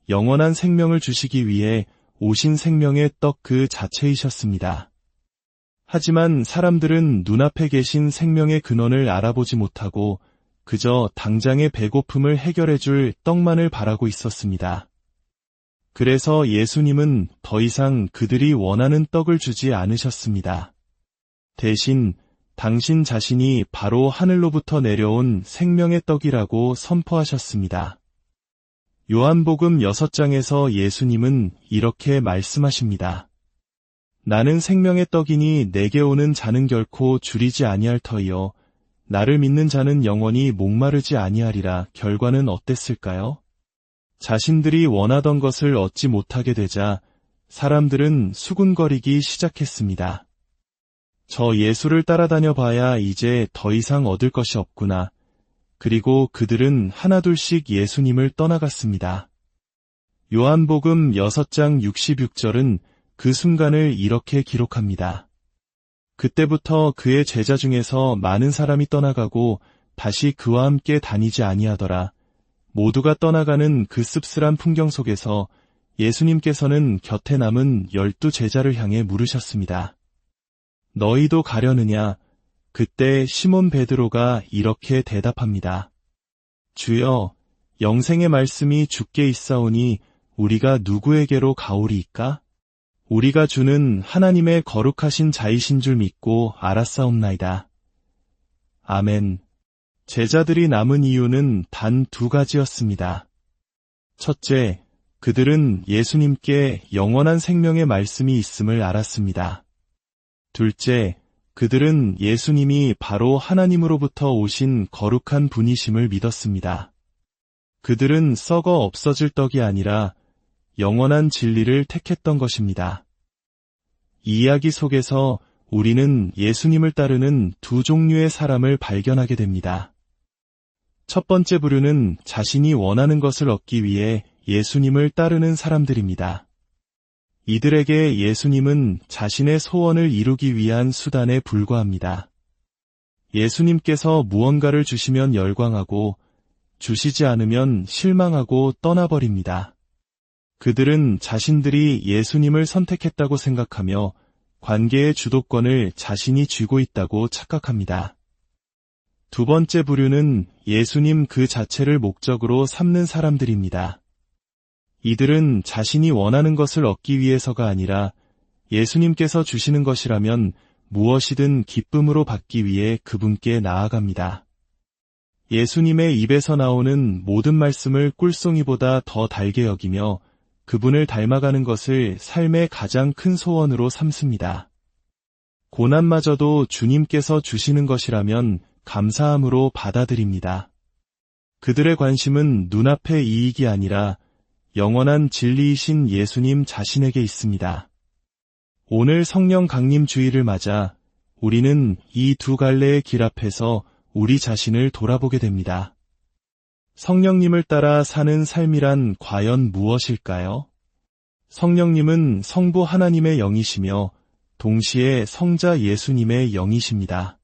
영원한 생명을 주시기 위해 오신 생명의 떡 그 자체이셨습니다. 하지만 사람들은 눈앞에 계신 생명의 근원을 알아보지 못하고 그저 당장의 배고픔을 해결해줄 떡만을 바라고 있었습니다. 그래서 예수님은 더 이상 그들이 원하는 떡을 주지 않으셨습니다. 대신 당신 자신이 바로 하늘로부터 내려온 생명의 떡이라고 선포하셨습니다. 요한복음 6장에서 예수님은 이렇게 말씀하십니다. 나는 생명의 떡이니 내게 오는 자는 결코 줄이지 아니할 터이요 나를 믿는 자는 영원히 목마르지 아니하리라. 결과는 어땠을까요? 자신들이 원하던 것을 얻지 못하게 되자 사람들은 수군거리기 시작했습니다. 저 예수를 따라다녀 봐야 이제 더 이상 얻을 것이 없구나. 그리고 그들은 하나둘씩 예수님을 떠나갔습니다. 요한복음 6장 66절은 그 순간을 이렇게 기록합니다. 그때부터 그의 제자 중에서 많은 사람이 떠나가고 다시 그와 함께 다니지 아니하더라. 모두가 떠나가는 그 씁쓸한 풍경 속에서 예수님께서는 곁에 남은 12 제자를 향해 물으셨습니다. 너희도 가려느냐? 그때 시몬 베드로가 이렇게 대답합니다. 주여, 영생의 말씀이 주께 있사오니 우리가 누구에게로 가오리이까? 우리가 주는 하나님의 거룩하신 자이신 줄 믿고 알았사옵나이다. 아멘. 제자들이 남은 이유는 단 2가지였습니다. 첫째, 그들은 예수님께 영원한 생명의 말씀이 있음을 알았습니다. 둘째, 그들은 예수님이 바로 하나님으로부터 오신 거룩한 분이심을 믿었습니다. 그들은 썩어 없어질 떡이 아니라 영원한 진리를 택했던 것입니다. 이 이야기 속에서 우리는 예수님을 따르는 2 종류의 사람을 발견하게 됩니다. 첫 번째 부류는 자신이 원하는 것을 얻기 위해 예수님을 따르는 사람들입니다. 이들에게 예수님은 자신의 소원을 이루기 위한 수단에 불과합니다. 예수님께서 무언가를 주시면 열광하고 주시지 않으면 실망하고 떠나버립니다. 그들은 자신들이 예수님을 선택했다고 생각하며 관계의 주도권을 자신이 쥐고 있다고 착각합니다. 두 번째 부류는 예수님 그 자체를 목적으로 삼는 사람들입니다. 이들은 자신이 원하는 것을 얻기 위해서가 아니라 예수님께서 주시는 것이라면 무엇이든 기쁨으로 받기 위해 그분께 나아갑니다. 예수님의 입에서 나오는 모든 말씀을 꿀송이보다 더 달게 여기며 그분을 닮아가는 것을 삶의 가장 큰 소원으로 삼습니다. 고난마저도 주님께서 주시는 것이라면 감사함으로 받아들입니다. 그들의 관심은 눈앞의 이익이 아니라 영원한 진리이신 예수님 자신에게 있습니다. 오늘 성령 강림 주일을 맞아 우리는 이 2 갈래의 길 앞에서 우리 자신을 돌아보게 됩니다. 성령님을 따라 사는 삶이란 과연 무엇일까요? 성령님은 성부 하나님의 영이시며 동시에 성자 예수님의 영이십니다.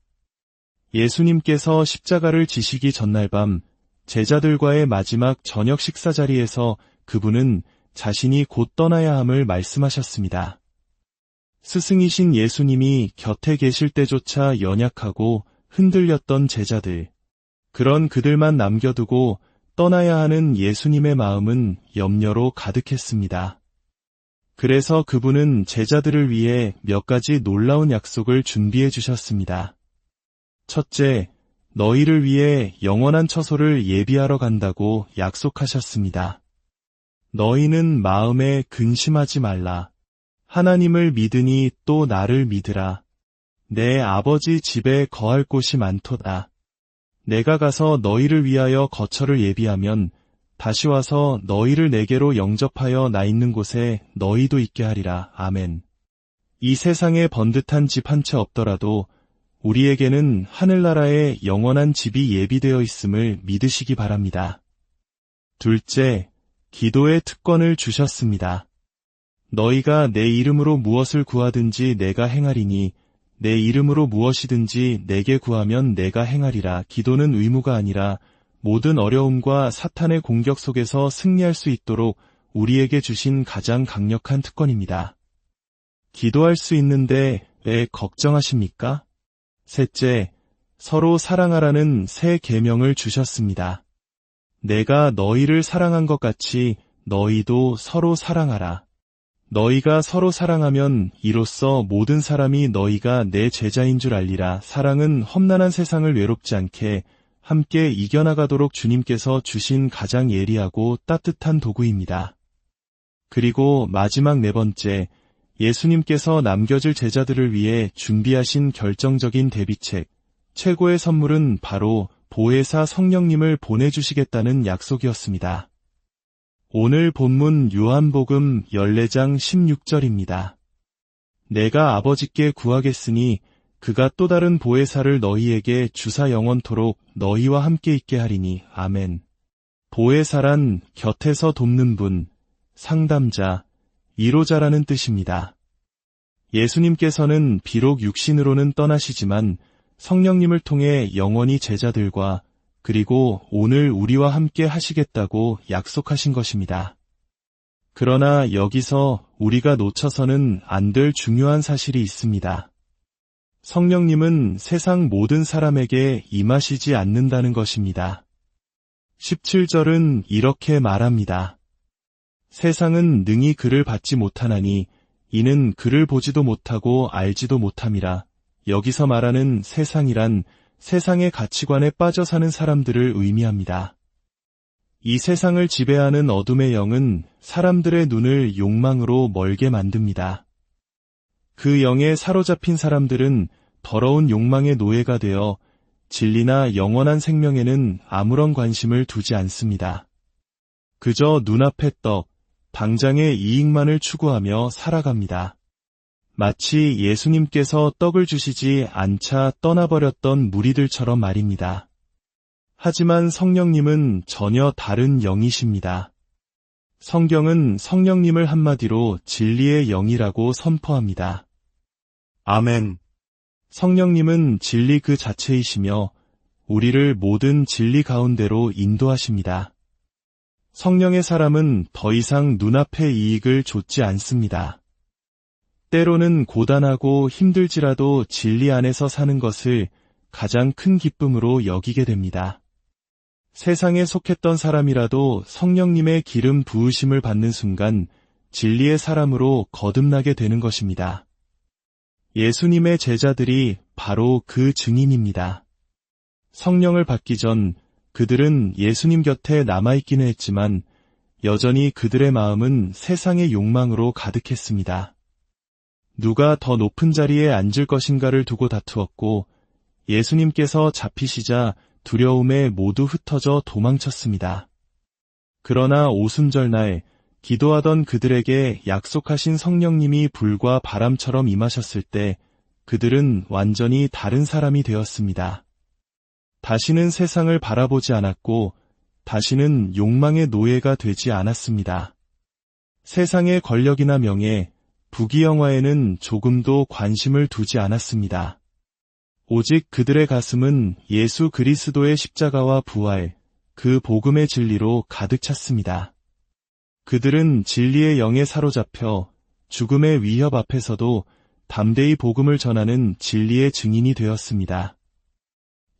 예수님께서 십자가를 지시기 전날 밤 제자들과의 마지막 저녁 식사 자리에서 그분은 자신이 곧 떠나야 함을 말씀하셨습니다. 스승이신 예수님이 곁에 계실 때조차 연약하고 흔들렸던 제자들, 그런 그들만 남겨두고 떠나야 하는 예수님의 마음은 염려로 가득했습니다. 그래서 그분은 제자들을 위해 몇 가지 놀라운 약속을 준비해 주셨습니다. 첫째, 너희를 위해 영원한 처소를 예비하러 간다고 약속하셨습니다. 너희는 마음에 근심하지 말라. 하나님을 믿으니 또 나를 믿으라. 내 아버지 집에 거할 곳이 많도다. 내가 가서 너희를 위하여 거처를 예비하면 다시 와서 너희를 내게로 영접하여 나 있는 곳에 너희도 있게 하리라. 아멘. 이 세상에 번듯한 집 한 채 없더라도 우리에게는 하늘나라에 영원한 집이 예비되어 있음을 믿으시기 바랍니다. 둘째, 기도의 특권을 주셨습니다. 너희가 내 이름으로 무엇을 구하든지 내가 행하리니 내 이름으로 무엇이든지 내게 구하면 내가 행하리라. 기도는 의무가 아니라 모든 어려움과 사탄의 공격 속에서 승리할 수 있도록 우리에게 주신 가장 강력한 특권입니다. 기도할 수 있는데 왜 걱정하십니까? 셋째, 서로 사랑하라는 새 계명을 주셨습니다. 내가 너희를 사랑한 것 같이 너희도 서로 사랑하라. 너희가 서로 사랑하면 이로써 모든 사람이 너희가 내 제자인 줄 알리라. 사랑은 험난한 세상을 외롭지 않게 함께 이겨나가도록 주님께서 주신 가장 예리하고 따뜻한 도구입니다. 그리고 마지막 네 번째, 예수님께서 남겨질 제자들을 위해 준비하신 결정적인 대비책, 최고의 선물은 바로 보혜사 성령님을 보내주시겠다는 약속이었습니다. 오늘 본문 요한복음 14장 16절입니다. 내가 아버지께 구하겠으니 그가 또 다른 보혜사를 너희에게 주사 영원토록 너희와 함께 있게 하리니. 아멘. 보혜사란 곁에서 돕는 분, 상담자, 위로자라는 뜻입니다. 예수님께서는 비록 육신으로는 떠나시지만 성령님을 통해 영원히 제자들과 그리고 오늘 우리와 함께 하시겠다고 약속하신 것입니다. 그러나 여기서 우리가 놓쳐서는 안 될 중요한 사실이 있습니다. 성령님은 세상 모든 사람에게 임하시지 않는다는 것입니다. 17절은 이렇게 말합니다. 세상은 능히 그를 받지 못하나니 이는 그를 보지도 못하고 알지도 못함이라. 여기서 말하는 세상이란 세상의 가치관에 빠져 사는 사람들을 의미합니다. 이 세상을 지배하는 어둠의 영은 사람들의 눈을 욕망으로 멀게 만듭니다. 그 영에 사로잡힌 사람들은 더러운 욕망의 노예가 되어 진리나 영원한 생명에는 아무런 관심을 두지 않습니다. 그저 눈앞의 떡, 당장의 이익만을 추구하며 살아갑니다. 마치 예수님께서 떡을 주시지 않자 떠나버렸던 무리들처럼 말입니다. 하지만 성령님은 전혀 다른 영이십니다. 성경은 성령님을 한마디로 진리의 영이라고 선포합니다. 아멘. 성령님은 진리 그 자체이시며 우리를 모든 진리 가운데로 인도하십니다. 성령의 사람은 더 이상 눈앞의 이익을 좇지 않습니다. 때로는 고단하고 힘들지라도 진리 안에서 사는 것을 가장 큰 기쁨으로 여기게 됩니다. 세상에 속했던 사람이라도 성령님의 기름 부으심을 받는 순간 진리의 사람으로 거듭나게 되는 것입니다. 예수님의 제자들이 바로 그 증인입니다. 성령을 받기 전 그들은 예수님 곁에 남아있기는 했지만 여전히 그들의 마음은 세상의 욕망으로 가득했습니다. 누가 더 높은 자리에 앉을 것인가를 두고 다투었고 예수님께서 잡히시자 두려움에 모두 흩어져 도망쳤습니다. 그러나 오순절날 기도하던 그들에게 약속하신 성령님이 불과 바람처럼 임하셨을 때 그들은 완전히 다른 사람이 되었습니다. 다시는 세상을 바라보지 않았고 다시는 욕망의 노예가 되지 않았습니다. 세상의 권력이나 명예, 부귀영화에는 조금도 관심을 두지 않았습니다. 오직 그들의 가슴은 예수 그리스도의 십자가와 부활, 그 복음의 진리로 가득 찼습니다. 그들은 진리의 영에 사로잡혀 죽음의 위협 앞에서도 담대히 복음을 전하는 진리의 증인이 되었습니다.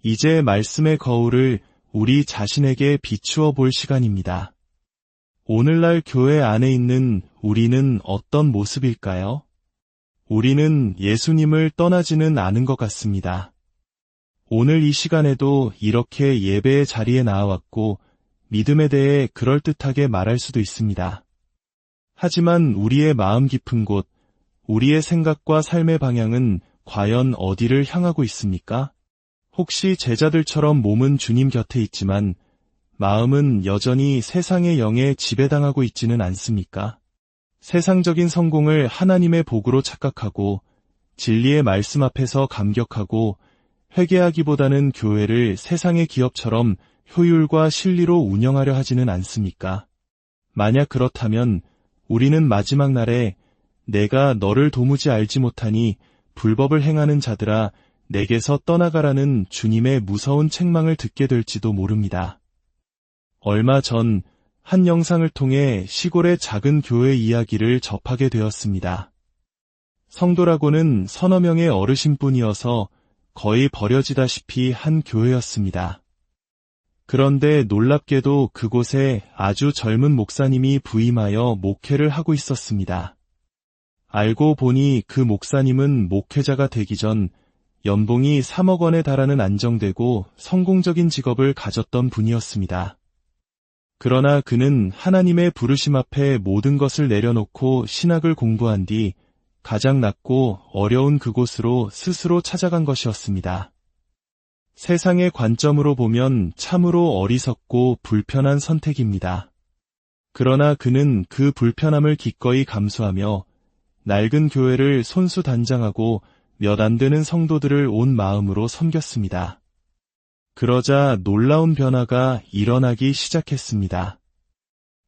이제 말씀의 거울을 우리 자신에게 비추어 볼 시간입니다. 오늘날 교회 안에 있는 우리는 어떤 모습일까요? 우리는 예수님을 떠나지는 않은 것 같습니다. 오늘 이 시간에도 이렇게 예배의 자리에 나와왔고 믿음에 대해 그럴듯하게 말할 수도 있습니다. 하지만 우리의 마음 깊은 곳, 우리의 생각과 삶의 방향은 과연 어디를 향하고 있습니까? 혹시 제자들처럼 몸은 주님 곁에 있지만 마음은 여전히 세상의 영에 지배당하고 있지는 않습니까? 세상적인 성공을 하나님의 복으로 착각하고 진리의 말씀 앞에서 감격하고 회개하기보다는 교회를 세상의 기업처럼 효율과 실리로 운영하려 하지는 않습니까? 만약 그렇다면 우리는 마지막 날에 내가 너를 도무지 알지 못하니 불법을 행하는 자들아 내게서 떠나가라는 주님의 무서운 책망을 듣게 될지도 모릅니다. 얼마 전 한 영상을 통해 시골의 작은 교회 이야기를 접하게 되었습니다. 성도라고는 서너 명의 어르신뿐이어서 거의 버려지다시피 한 교회였습니다. 그런데 놀랍게도 그곳에 아주 젊은 목사님이 부임하여 목회를 하고 있었습니다. 알고 보니 그 목사님은 목회자가 되기 전 연봉이 3억 원에 달하는 안정되고 성공적인 직업을 가졌던 분이었습니다. 그러나 그는 하나님의 부르심 앞에 모든 것을 내려놓고 신학을 공부한 뒤 가장 낮고 어려운 그곳으로 스스로 찾아간 것이었습니다. 세상의 관점으로 보면 참으로 어리석고 불편한 선택입니다. 그러나 그는 그 불편함을 기꺼이 감수하며 낡은 교회를 손수단장하고 몇 안 되는 성도들을 온 마음으로 섬겼습니다. 그러자 놀라운 변화가 일어나기 시작했습니다.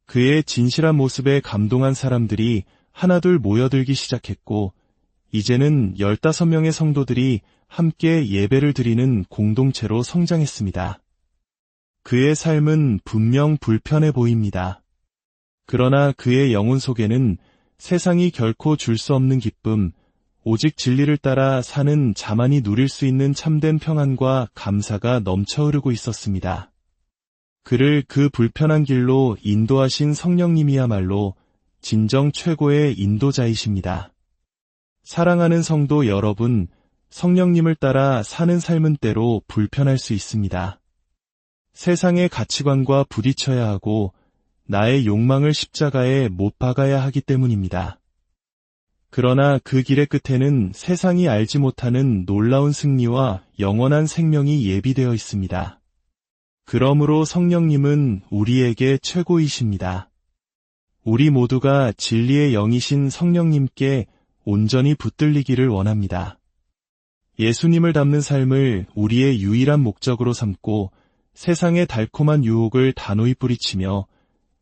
그의 진실한 모습에 감동한 사람들이 하나둘 모여들기 시작했고 이제는 15명의 성도들이 함께 예배를 드리는 공동체로 성장했습니다. 그의 삶은 분명 불편해 보입니다. 그러나 그의 영혼 속에는 세상이 결코 줄 수 없는 기쁨, 오직 진리를 따라 사는 자만이 누릴 수 있는 참된 평안과 감사가 넘쳐 흐르고 있었습니다. 그를 그 불편한 길로 인도하신 성령님이야말로 진정 최고의 인도자이십니다. 사랑하는 성도 여러분, 성령님을 따라 사는 삶은 때로 불편할 수 있습니다. 세상의 가치관과 부딪혀야 하고 나의 욕망을 십자가에 못 박아야 하기 때문입니다. 그러나 그 길의 끝에는 세상이 알지 못하는 놀라운 승리와 영원한 생명이 예비되어 있습니다. 그러므로 성령님은 우리에게 최고이십니다. 우리 모두가 진리의 영이신 성령님께 온전히 붙들리기를 원합니다. 예수님을 닮는 삶을 우리의 유일한 목적으로 삼고 세상의 달콤한 유혹을 단호히 뿌리치며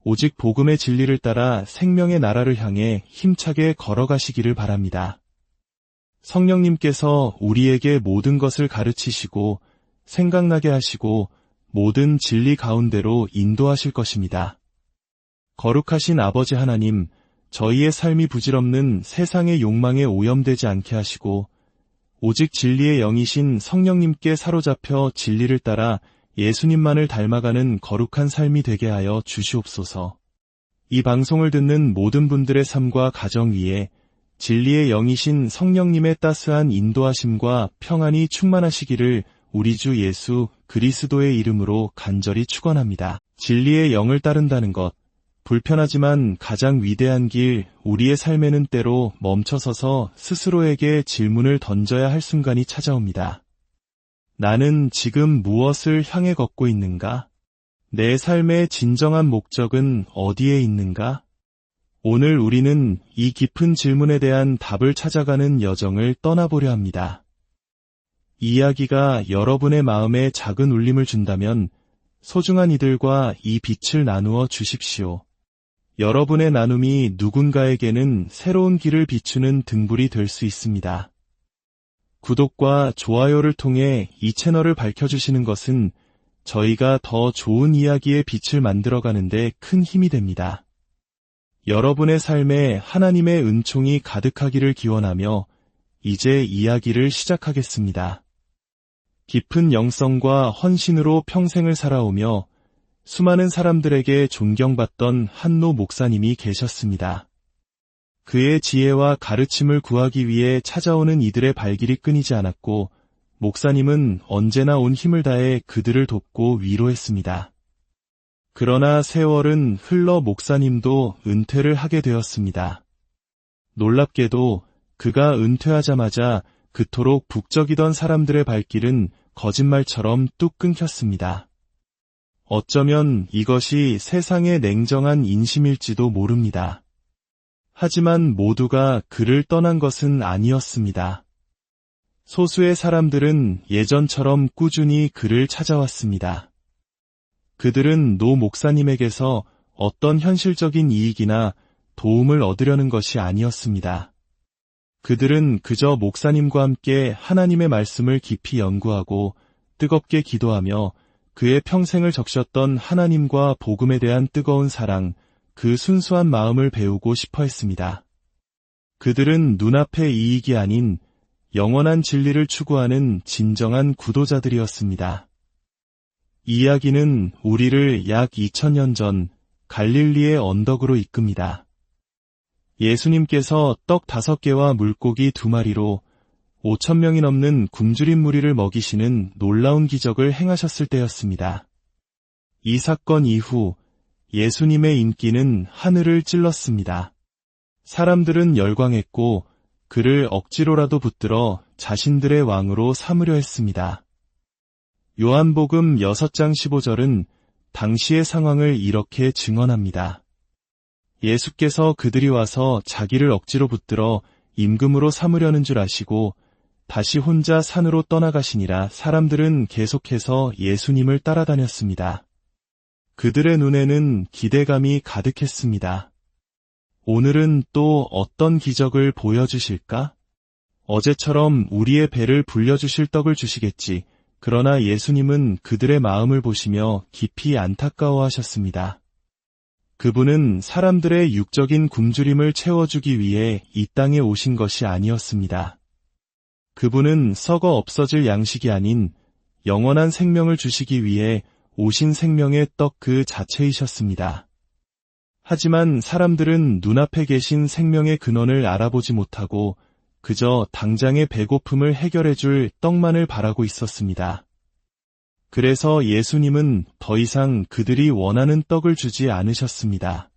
오직 복음의 진리를 따라 생명의 나라를 향해 힘차게 걸어가시기를 바랍니다. 성령님께서 우리에게 모든 것을 가르치시고 생각나게 하시고 모든 진리 가운데로 인도하실 것입니다. 거룩하신 아버지 하나님, 저희의 삶이 부질없는 세상의 욕망에 오염되지 않게 하시고 오직 진리의 영이신 성령님께 사로잡혀 진리를 따라 예수님만을 닮아가는 거룩한 삶이 되게 하여 주시옵소서. 이 방송을 듣는 모든 분들의 삶과 가정 위에 진리의 영이신 성령님의 따스한 인도하심과 평안이 충만하시기를 우리 주 예수 그리스도의 이름으로 간절히 축원합니다. 진리의 영을 따른다는 것, 불편하지만 가장 위대한 길, 우리의 삶에는 때로 멈춰서서 스스로에게 질문을 던져야 할 순간이 찾아옵니다. 나는 지금 무엇을 향해 걷고 있는가? 내 삶의 진정한 목적은 어디에 있는가? 오늘 우리는 이 깊은 질문에 대한 답을 찾아가는 여정을 떠나보려 합니다. 이 이야기가 여러분의 마음에 작은 울림을 준다면 소중한 이들과 이 빛을 나누어 주십시오. 여러분의 나눔이 누군가에게는 새로운 길을 비추는 등불이 될 수 있습니다. 구독과 좋아요를 통해 이 채널을 밝혀주시는 것은 저희가 더 좋은 이야기의 빛을 만들어가는 데 큰 힘이 됩니다. 여러분의 삶에 하나님의 은총이 가득하기를 기원하며 이제 이야기를 시작하겠습니다. 깊은 영성과 헌신으로 평생을 살아오며 수많은 사람들에게 존경받던 한노 목사님이 계셨습니다. 그의 지혜와 가르침을 구하기 위해 찾아오는 이들의 발길이 끊이지 않았고 목사님은 언제나 온 힘을 다해 그들을 돕고 위로했습니다. 그러나 세월은 흘러 목사님도 은퇴를 하게 되었습니다. 놀랍게도 그가 은퇴하자마자 그토록 북적이던 사람들의 발길은 거짓말처럼 뚝 끊겼습니다. 어쩌면 이것이 세상의 냉정한 인심일지도 모릅니다. 하지만 모두가 그를 떠난 것은 아니었습니다. 소수의 사람들은 예전처럼 꾸준히 그를 찾아왔습니다. 그들은 노 목사님에게서 어떤 현실적인 이익이나 도움을 얻으려는 것이 아니었습니다. 그들은 그저 목사님과 함께 하나님의 말씀을 깊이 연구하고 뜨겁게 기도하며 그의 평생을 적셨던 하나님과 복음에 대한 뜨거운 사랑, 그 순수한 마음을 배우고 싶어 했습니다. 그들은 눈앞의 이익이 아닌 영원한 진리를 추구하는 진정한 구도자들이었습니다. 이야기는 우리를 약 2000년 전 갈릴리의 언덕으로 이끕니다. 예수님께서 떡 5개와 물고기 2마리로 5,000명이 넘는 굶주린 무리를 먹이시는 놀라운 기적을 행하셨을 때였습니다. 이 사건 이후 예수님의 인기는 하늘을 찔렀습니다. 사람들은 열광했고 그를 억지로라도 붙들어 자신들의 왕으로 삼으려 했습니다. 요한복음 6장 15절은 당시의 상황을 이렇게 증언합니다. 예수께서 그들이 와서 자기를 억지로 붙들어 임금으로 삼으려는 줄 아시고 다시 혼자 산으로 떠나가시니라. 사람들은 계속해서 예수님을 따라다녔습니다. 그들의 눈에는 기대감이 가득했습니다. 오늘은 또 어떤 기적을 보여주실까? 어제처럼 우리의 배를 불려주실 떡을 주시겠지. 그러나 예수님은 그들의 마음을 보시며 깊이 안타까워하셨습니다. 그분은 사람들의 육적인 굶주림을 채워주기 위해 이 땅에 오신 것이 아니었습니다. 그분은 썩어 없어질 양식이 아닌 영원한 생명을 주시기 위해 오신 생명의 떡 그 자체이셨습니다. 하지만 사람들은 눈앞에 계신 생명의 근원을 알아보지 못하고 그저 당장의 배고픔을 해결해줄 떡만을 바라고 있었습니다. 그래서 예수님은 더 이상 그들이 원하는 떡을 주지 않으셨습니다.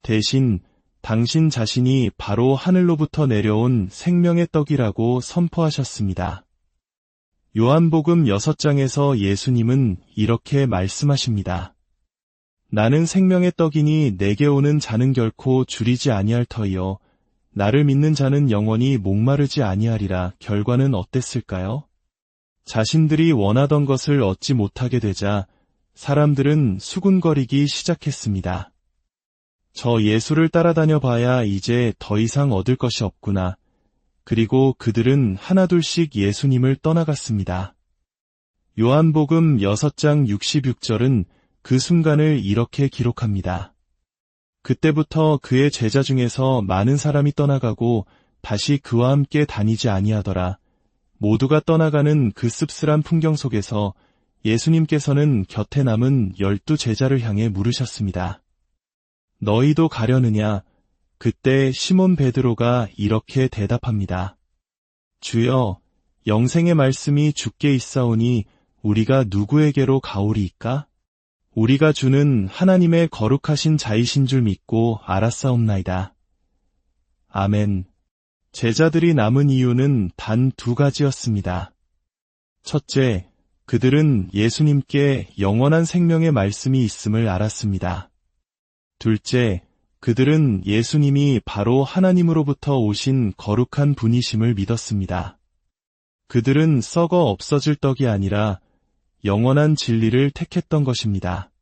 대신 당신 자신이 바로 하늘로부터 내려온 생명의 떡이라고 선포하셨습니다. 요한복음 6장에서 예수님은 이렇게 말씀하십니다. 나는 생명의 떡이니 내게 오는 자는 결코 줄이지 아니할 터이요 나를 믿는 자는 영원히 목마르지 아니하리라. 결과는 어땠을까요? 자신들이 원하던 것을 얻지 못하게 되자 사람들은 수군거리기 시작했습니다. 저 예수를 따라다녀 봐야 이제 더 이상 얻을 것이 없구나. 그리고 그들은 하나둘씩 예수님을 떠나갔습니다. 요한복음 6장 66절은 그 순간을 이렇게 기록합니다. 그때부터 그의 제자 중에서 많은 사람이 떠나가고 다시 그와 함께 다니지 아니하더라. 모두가 떠나가는 그 씁쓸한 풍경 속에서 예수님께서는 곁에 남은 12 제자를 향해 물으셨습니다. 너희도 가려느냐? 그때 시몬 베드로가 이렇게 대답합니다. 주여, 영생의 말씀이 주께 있사오니 우리가 누구에게로 가오리이까? 우리가 주는 하나님의 거룩하신 자이신 줄 믿고 알았사옵나이다. 아멘. 제자들이 남은 이유는 단 2가지였습니다. 첫째, 그들은 예수님께 영원한 생명의 말씀이 있음을 알았습니다. 둘째, 그들은 예수님이 바로 하나님으로부터 오신 거룩한 분이심을 믿었습니다. 그들은 썩어 없어질 떡이 아니라 영원한 진리를 택했던 것입니다.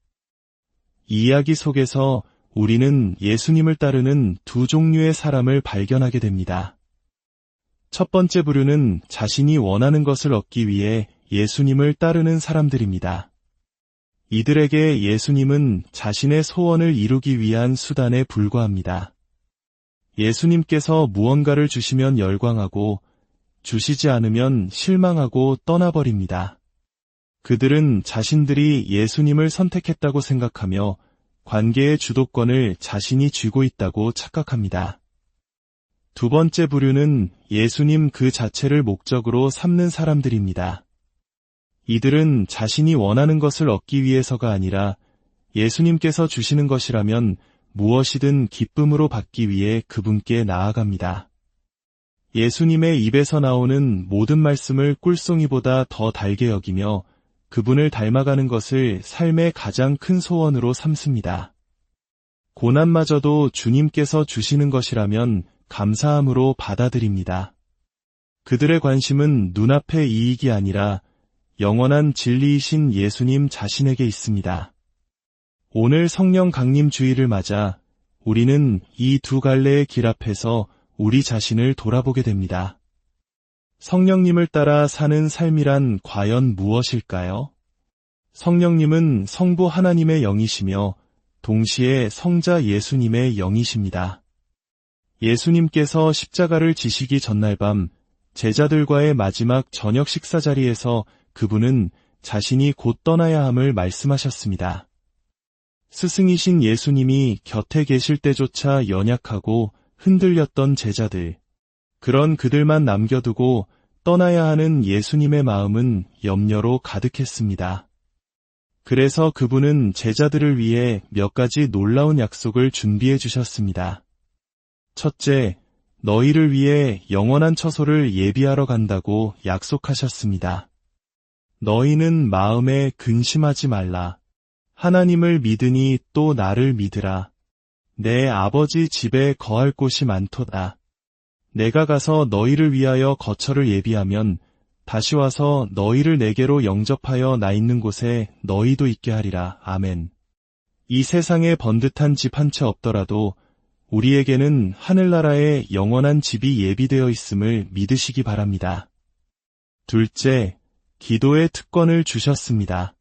이 이야기 속에서 우리는 예수님을 따르는 2 종류의 사람을 발견하게 됩니다. 첫 번째 부류는 자신이 원하는 것을 얻기 위해 예수님을 따르는 사람들입니다. 이들에게 예수님은 자신의 소원을 이루기 위한 수단에 불과합니다. 예수님께서 무언가를 주시면 열광하고 주시지 않으면 실망하고 떠나버립니다. 그들은 자신들이 예수님을 선택했다고 생각하며 관계의 주도권을 자신이 쥐고 있다고 착각합니다. 두 번째 부류는 예수님 그 자체를 목적으로 삼는 사람들입니다. 이들은 자신이 원하는 것을 얻기 위해서가 아니라 예수님께서 주시는 것이라면 무엇이든 기쁨으로 받기 위해 그분께 나아갑니다. 예수님의 입에서 나오는 모든 말씀을 꿀송이보다 더 달게 여기며 그분을 닮아가는 것을 삶의 가장 큰 소원으로 삼습니다. 고난마저도 주님께서 주시는 것이라면 감사함으로 받아들입니다. 그들의 관심은 눈앞의 이익이 아니라 영원한 진리이신 예수님 자신에게 있습니다. 오늘 성령 강림 주일을 맞아 우리는 이 두 갈래의 길 앞에서 우리 자신을 돌아보게 됩니다. 성령님을 따라 사는 삶이란 과연 무엇일까요? 성령님은 성부 하나님의 영이시며 동시에 성자 예수님의 영이십니다. 예수님께서 십자가를 지시기 전날 밤 제자들과의 마지막 저녁 식사 자리에서 그분은 자신이 곧 떠나야 함을 말씀하셨습니다. 스승이신 예수님이 곁에 계실 때조차 연약하고 흔들렸던 제자들, 그런 그들만 남겨두고 떠나야 하는 예수님의 마음은 염려로 가득했습니다. 그래서 그분은 제자들을 위해 몇 가지 놀라운 약속을 준비해 주셨습니다. 첫째, 너희를 위해 영원한 처소를 예비하러 간다고 약속하셨습니다. 너희는 마음에 근심하지 말라. 하나님을 믿으니 또 나를 믿으라. 내 아버지 집에 거할 곳이 많도다. 내가 가서 너희를 위하여 거처를 예비하면 다시 와서 너희를 내게로 영접하여 나 있는 곳에 너희도 있게 하리라. 아멘. 이 세상에 번듯한 집 한 채 없더라도 우리에게는 하늘나라에 영원한 집이 예비되어 있음을 믿으시기 바랍니다. 둘째, 기도의 특권을 주셨습니다.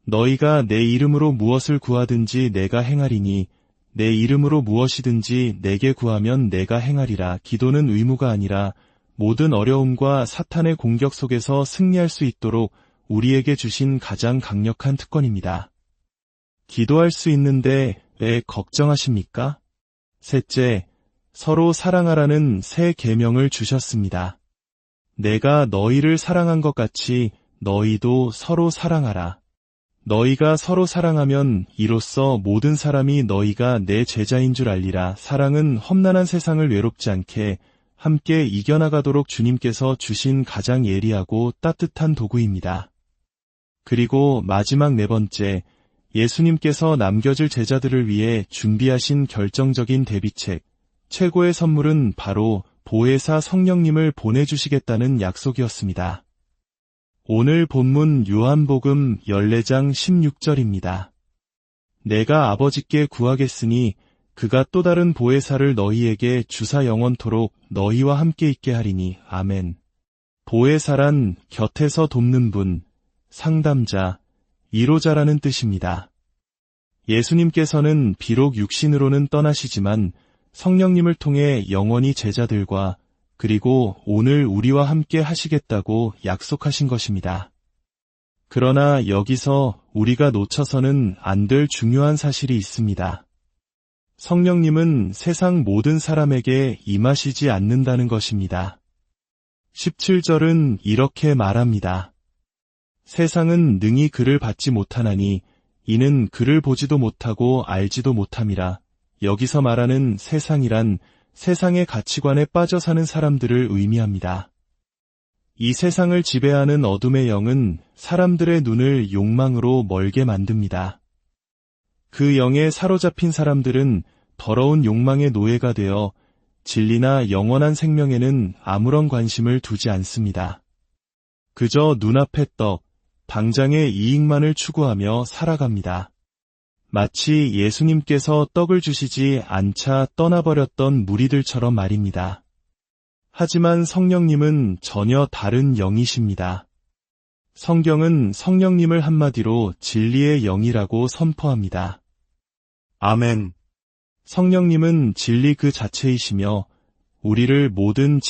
너희가 내 이름으로 무엇을 구하든지 내가 행하리니 내 이름으로 무엇이든지 내게 구하면 내가 행하리라. 기도는 의무가 아니라 모든 어려움과 사탄의 공격 속에서 승리할 수 있도록 우리에게 주신 가장 강력한 특권입니다. 기도할 수 있는데 왜 걱정하십니까? 셋째, 서로 사랑하라는 새 계명을 주셨습니다. 내가 너희를 사랑한 것 같이 너희도 서로 사랑하라. 너희가 서로 사랑하면 이로써 모든 사람이 너희가 내 제자인 줄 알리라. 사랑은 험난한 세상을 외롭지 않게 함께 이겨나가도록 주님께서 주신 가장 예리하고 따뜻한 도구입니다. 그리고 마지막 네 번째, 예수님께서 남겨질 제자들을 위해 준비하신 결정적인 대비책, 최고의 선물은 바로 보혜사 성령님을 보내주시겠다는 약속이었습니다. 오늘 본문 요한복음 14장 16절입니다. 내가 아버지께 구하겠으니 그가 또 다른 보혜사를 너희에게 주사 영원토록 너희와 함께 있게 하리니. 아멘. 보혜사란 곁에서 돕는 분, 상담자, 위로자라는 뜻입니다. 예수님께서는 비록 육신으로는 떠나시지만 성령님을 통해 영원히 제자들과 그리고 오늘 우리와 함께 하시겠다고 약속하신 것입니다. 그러나 여기서 우리가 놓쳐서는 안 될 중요한 사실이 있습니다. 성령님은 세상 모든 사람에게 임하시지 않는다는 것입니다. 17절은 이렇게 말합니다. 세상은 능히 그를 받지 못하나니 이는 그를 보지도 못하고 알지도 못함이라. 여기서 말하는 세상이란 세상의 가치관에 빠져 사는 사람들을 의미합니다. 이 세상을 지배하는 어둠의 영은 사람들의 눈을 욕망으로 멀게 만듭니다. 그 영에 사로잡힌 사람들은 더러운 욕망의 노예가 되어 진리나 영원한 생명에는 아무런 관심을 두지 않습니다. 그저 눈앞의 떡, 당장의 이익만을 추구하며 살아갑니다. 마치 예수님께서 떡을 주시지 않자 떠나버렸던 무리들처럼 말입니다. 하지만 성령님은 전혀 다른 영이십니다. 성경은 성령님을 한마디로 진리의 영이라고 선포합니다. 아멘. 성령님은 진리 그 자체이시며 우리를 모든